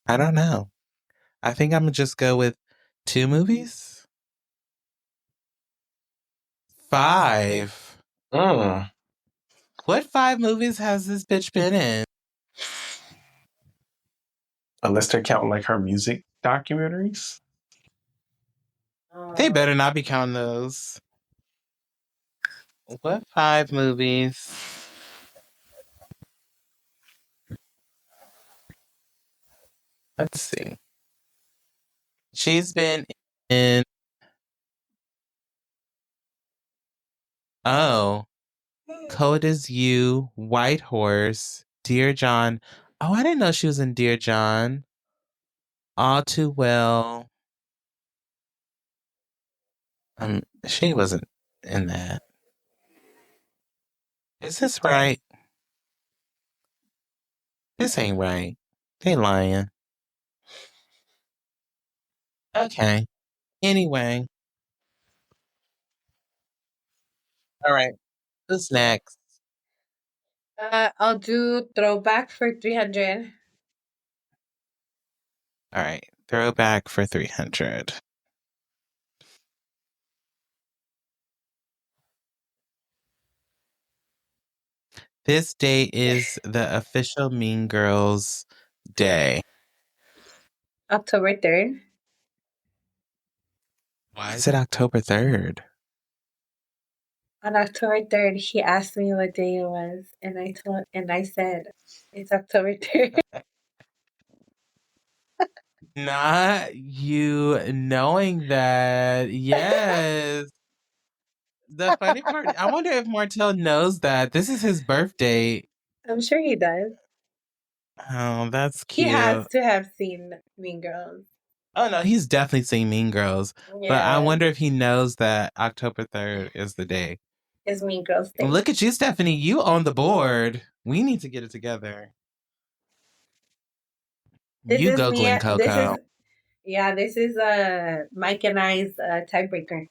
A: I don't know. I think I'm gonna just go with 2 movies. 5. What 5 movies has this bitch been in?
C: Unless they're counting like her music documentaries.
A: They better not be counting those. What 5 movies? Let's see. She's been in Cold as You, White Horse, Dear John. Oh, I didn't know she was in Dear John. All Too Well. She wasn't in that. Is this right? This ain't right. They lying. Okay. Anyway. All right. Who's next?
B: I'll do throwback for 300.
A: All right. Throwback for 300. This day is the official Mean Girls Day.
B: October 3rd.
A: Why is it October 3rd?
B: On October 3rd, he asked me what day it was, and I said it's October 3rd.
A: Not you knowing that. Yes. The funny part, I wonder if Martell knows that this is his birthday.
B: I'm sure he does.
A: Oh, that's
B: He
A: cute.
B: has to have seen Mean Girls.
A: Oh no, he's definitely seen Mean Girls. But I
B: Yeah.
A: wonder if he knows that October 3rd is the day.
B: It's Mean Girls Day.
A: Look at you, Stephanie. You on the board. We need to get it together.
B: This
A: You
B: is
A: go,
B: me.
A: Glen Coco.
B: This is Mike and I's tiebreaker.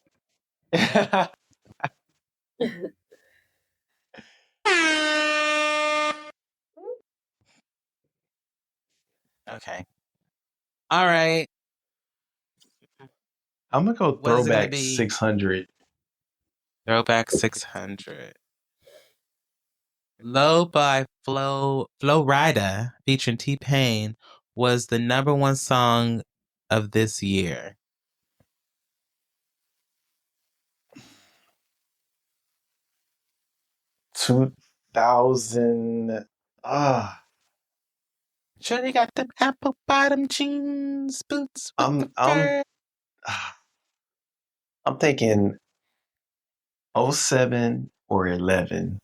A: Okay. All right.
C: I'm gonna go
A: What is it gonna
C: throwback
A: be?
C: 600.
A: Throwback 600. Low by Flo Rida featuring T-Pain was the number one song of this year.
C: 2000.
A: Sure, they got them apple bottom jeans, boots.
C: I'm thinking 07 or 11.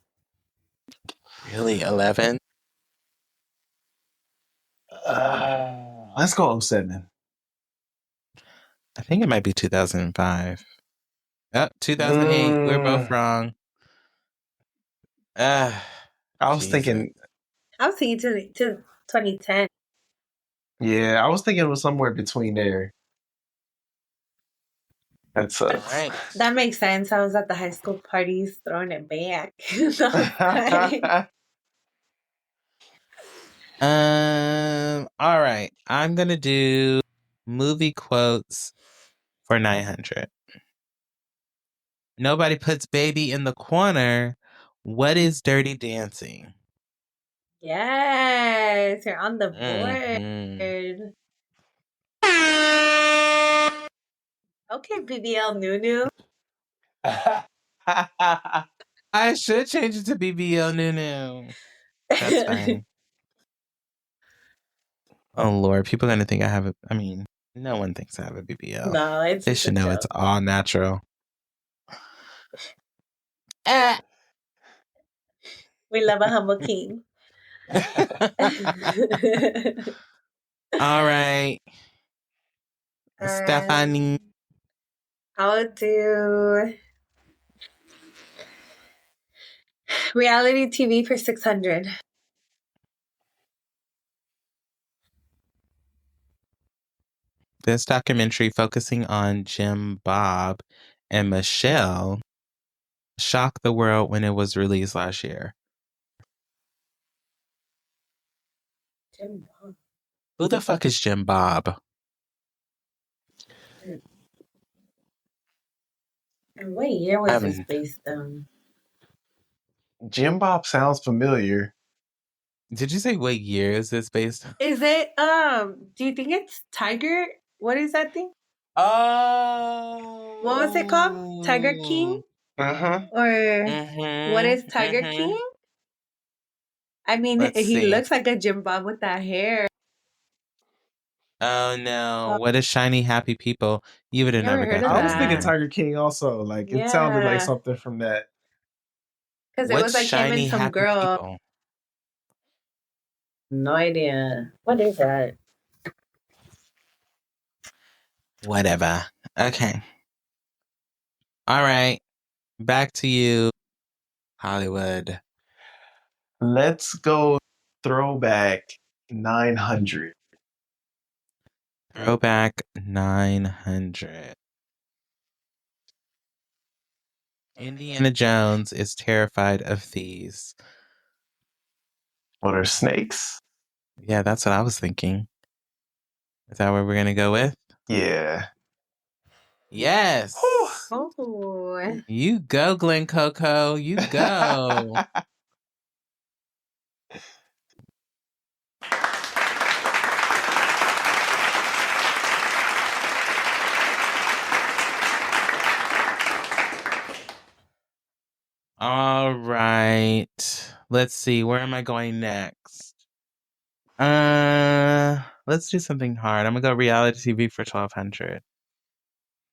A: Really, 11?
C: Let's go 07.
A: I think it might be 2005. Oh, 2008. We're both wrong.
C: I was thinking.
B: I was thinking to 2010.
C: Yeah, I was thinking it was somewhere between there. That sucks.
A: Right.
B: That makes sense. I was at the high school parties throwing it back.
A: All right. I'm gonna do movie quotes for 900. Nobody puts baby in the corner. What is Dirty Dancing?
B: Yes, you're on the board.
A: Mm-hmm.
B: Okay, BBL Nunu.
A: I should change it to BBL Nunu. That's fine. Oh Lord, people are gonna think I have a. I mean, no one thinks I have a BBL.
B: No, it's.
A: They should know it's all natural.
B: We love a humble king.
A: All right, Stephanie.
B: I'll do reality TV for 600.
A: This documentary focusing on Jim Bob and Michelle shocked the world when it was released last year.
B: Jim Bob.
A: Who the fuck is Jim Bob?
B: And what year was this based on?
C: Jim Bob sounds familiar.
A: Did you say what year is this based on?
B: Is it do you think it's Tiger? What is that thing?
A: Oh,
B: what was it called? Tiger King? Or what is Tiger King? I mean, he looks like a Jim Bob with that hair.
A: Oh no! What is Shiny Happy People? You would have never got that.
C: I was thinking Tiger King also. Like it sounded like something from that.
B: Because it was like him and some girl. People? No idea. What is that?
A: Whatever. Okay. All right. Back to you, Hollywood.
C: Let's go throwback 900.
A: Throwback 900. Indiana Jones is terrified of thieves.
C: What are snakes?
A: Yeah, that's what I was thinking. Is that what we're going to go with?
C: Yeah.
A: Yes.
B: Oh.
A: You go, Glen Coco. You go. All right. Let's see. Where am I going next? Let's do something hard. I'm gonna go reality TV for 1200.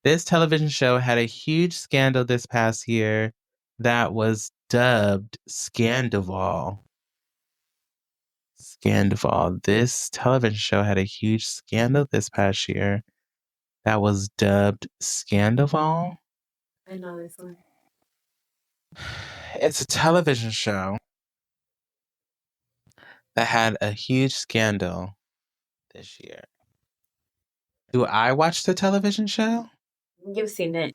A: This television show had a huge scandal this past year that was dubbed Scandival. Scandival. This television show had a huge scandal this past year that was dubbed Scandival.
B: I know this one.
A: It's a television show that had a huge scandal this year. Do I watch the television show?
B: You've seen it.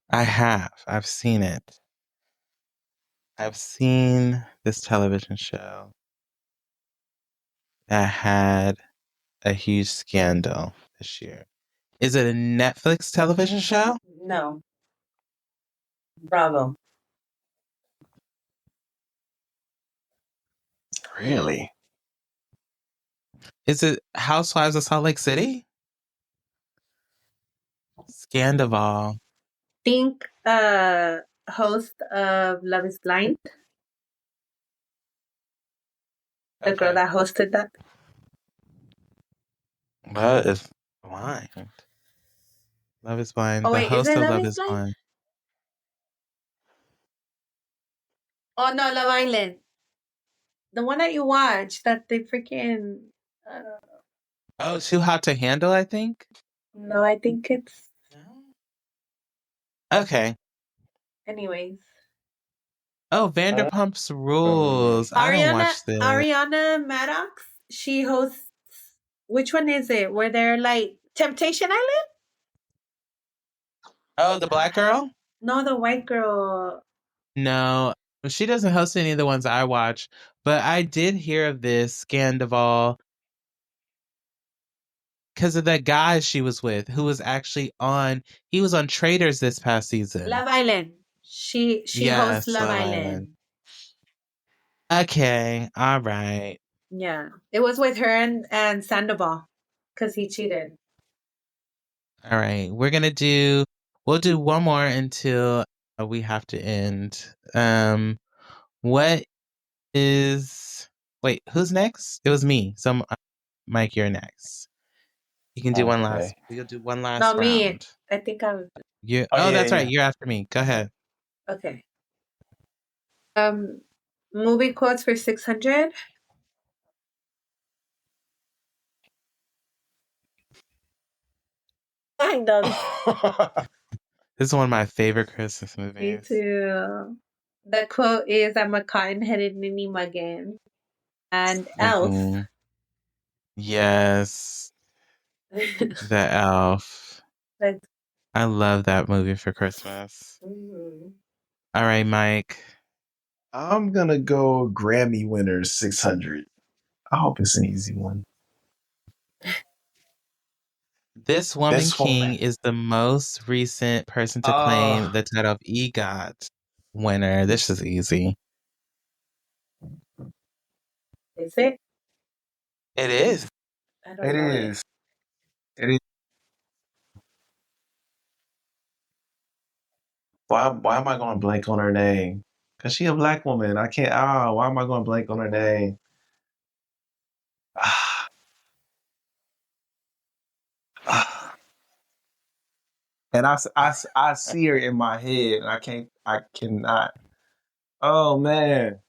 A: I have. I've seen it. I've seen this television show that had a huge scandal this year. Is it a Netflix television show?
B: No. Bravo.
C: Really?
A: Is it Housewives of Salt Lake City? Scandival.
B: Think host of Love is Blind. The girl that hosted that.
A: Love is Blind. Love is Blind.
B: Oh,
A: The
B: wait, is
A: host
B: it
A: of
B: Love
A: Love
B: is
A: is
B: Blind?
A: Blind.
B: Oh, no, Love Island. The one that you watch that they freaking...
A: Oh, Too Hot to Handle, I think?
B: No, I think it's...
A: Okay.
B: Anyways.
A: Oh, Vanderpump's Rules. I don't watch this.
B: Ariana Maddox, she hosts... Which one is it? Where they're like... Temptation Island?
A: Oh, the black girl?
B: No, the white girl.
A: No, she doesn't host any of the ones I watch, but I did hear of this Scandival because of that guy she was with who was actually he was on Traders this past season.
B: Love Island. She hosts Love Island.
A: Okay, all right.
B: Yeah. It was with her and Sandoval because he cheated.
A: All right. We'll do one more until we have to end. Wait, who's next? It was me. So Mike, you're next. You can do one last. We'll do one last round.
B: Me. I think I was.
A: That's right. You're after me. Go ahead.
B: Okay. Movie quotes for 600. I know.
A: This is one of my favorite Christmas movies.
B: Me too. The quote is, "I'm a cotton-headed ninny muggin." And Elf.
A: Yes. The Elf. I love that movie for Christmas.
B: Mm-hmm.
A: All right, Mike.
C: I'm gonna go Grammy winners 600. I hope it's an easy one.
A: This Woman King is the most recent person to claim the title of EGOT winner. This is easy.
B: Is it?
A: It is.
B: I don't know.
C: It is. Why am I going to blank on her name? Because she a black woman. I can't. Why am I going to blank on her name? And I see her in my head, and I cannot. Oh man.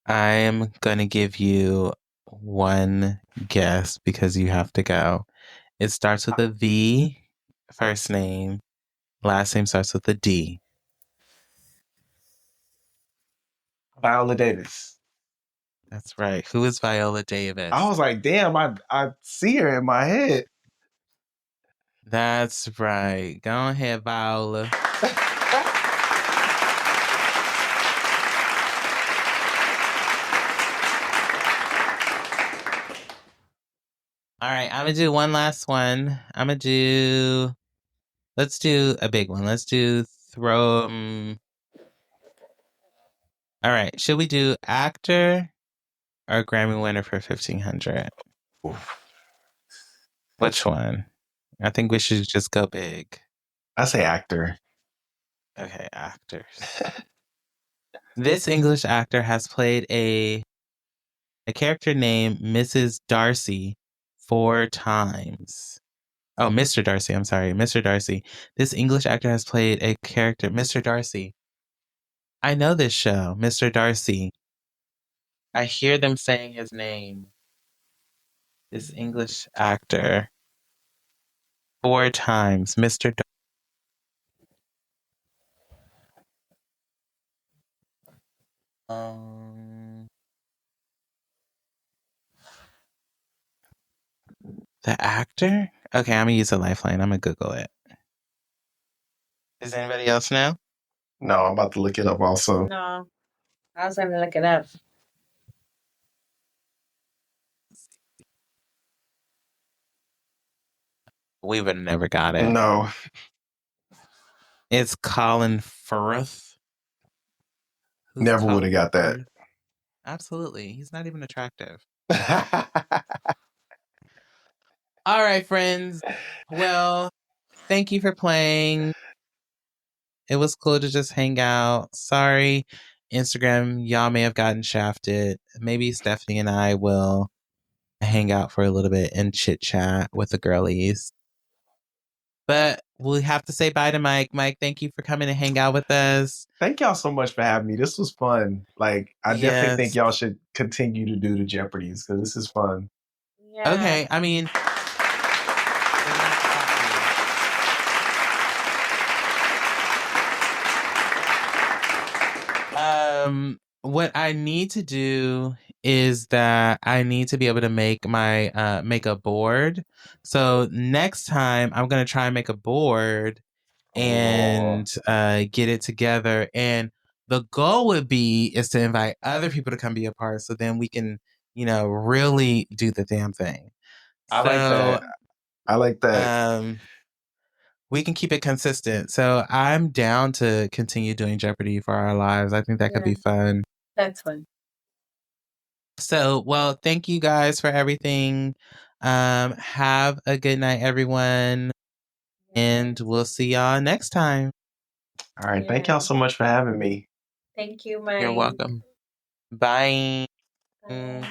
A: I am going to give you one guess because you have to go. It starts with a V, first name. Last name starts with a D.
C: Viola Davis.
A: That's right. Who is Viola Davis?
C: I was like, damn, I see her in my head.
A: That's right. Go ahead, Viola. All right, I'm going to do one last one. Let's do a big one. Let's do all right, should we do actor or Grammy winner for 1500? Which one? I think we should just go big.
C: I say actor.
A: Okay, actors. This English actor has played a character named Mrs. Darcy 4 times. Oh, Mr. Darcy. I'm sorry. Mr. Darcy. This English actor has played a character, Mr. Darcy. I know this show, Mr. Darcy. I hear them saying his name. This English actor. 4 times, Mr. The actor? Okay, I'm gonna use a lifeline. I'm gonna Google it. Does anybody else know?
C: No, I'm about to look it up also.
B: No, I was gonna look it up.
A: We would have never got it.
C: No.
A: It's Colin Firth.
C: Never would have got that.
A: Absolutely. He's not even attractive. All right, friends. Well, thank you for playing. It was cool to just hang out. Sorry, Instagram, y'all may have gotten shafted. Maybe Stephanie and I will hang out for a little bit and chit chat with the girlies. But we'll have to say bye to Mike. Mike, thank you for coming to hang out with us.
C: Thank y'all so much for having me. This was fun. Like, I definitely think y'all should continue to do the Jeopardies because this is fun.
B: Yeah.
A: Okay, I mean, what I need to do is that I need to be able to make my make a board. So next time I'm gonna try and make a board and get it together. And the goal would be is to invite other people to come be a part, so then we can, really do the damn thing.
C: I like that.
A: We can keep it consistent. So I'm down to continue doing Jeopardy for our lives. I think that could be fun.
B: That's fun.
A: So, well, thank you guys for everything. Have a good night, everyone. And we'll see y'all next time.
C: All right. Thank y'all so much for having me.
B: Thank you, Mike.
A: You're welcome. Bye.
B: Bye.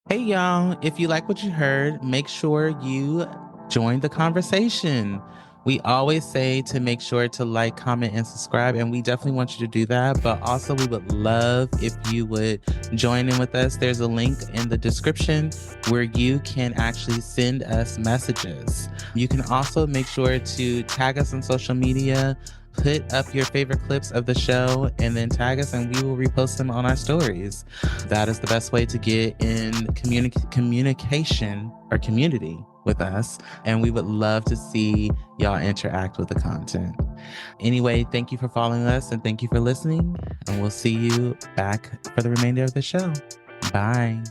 A: Hey, y'all. If you like what you heard, make sure you join the conversation. We always say to make sure to like, comment, and subscribe, and we definitely want you to do that. But also, we would love if you would join in with us. There's a link in the description where you can actually send us messages. You can also make sure to tag us on social media, put up your favorite clips of the show, and then tag us, and we will repost them on our stories. That is the best way to get in communication or community with us, and we would love to see y'all interact with the content. Anyway, thank you for following us, and thank you for listening, and we'll see you back for the remainder of the show. Bye.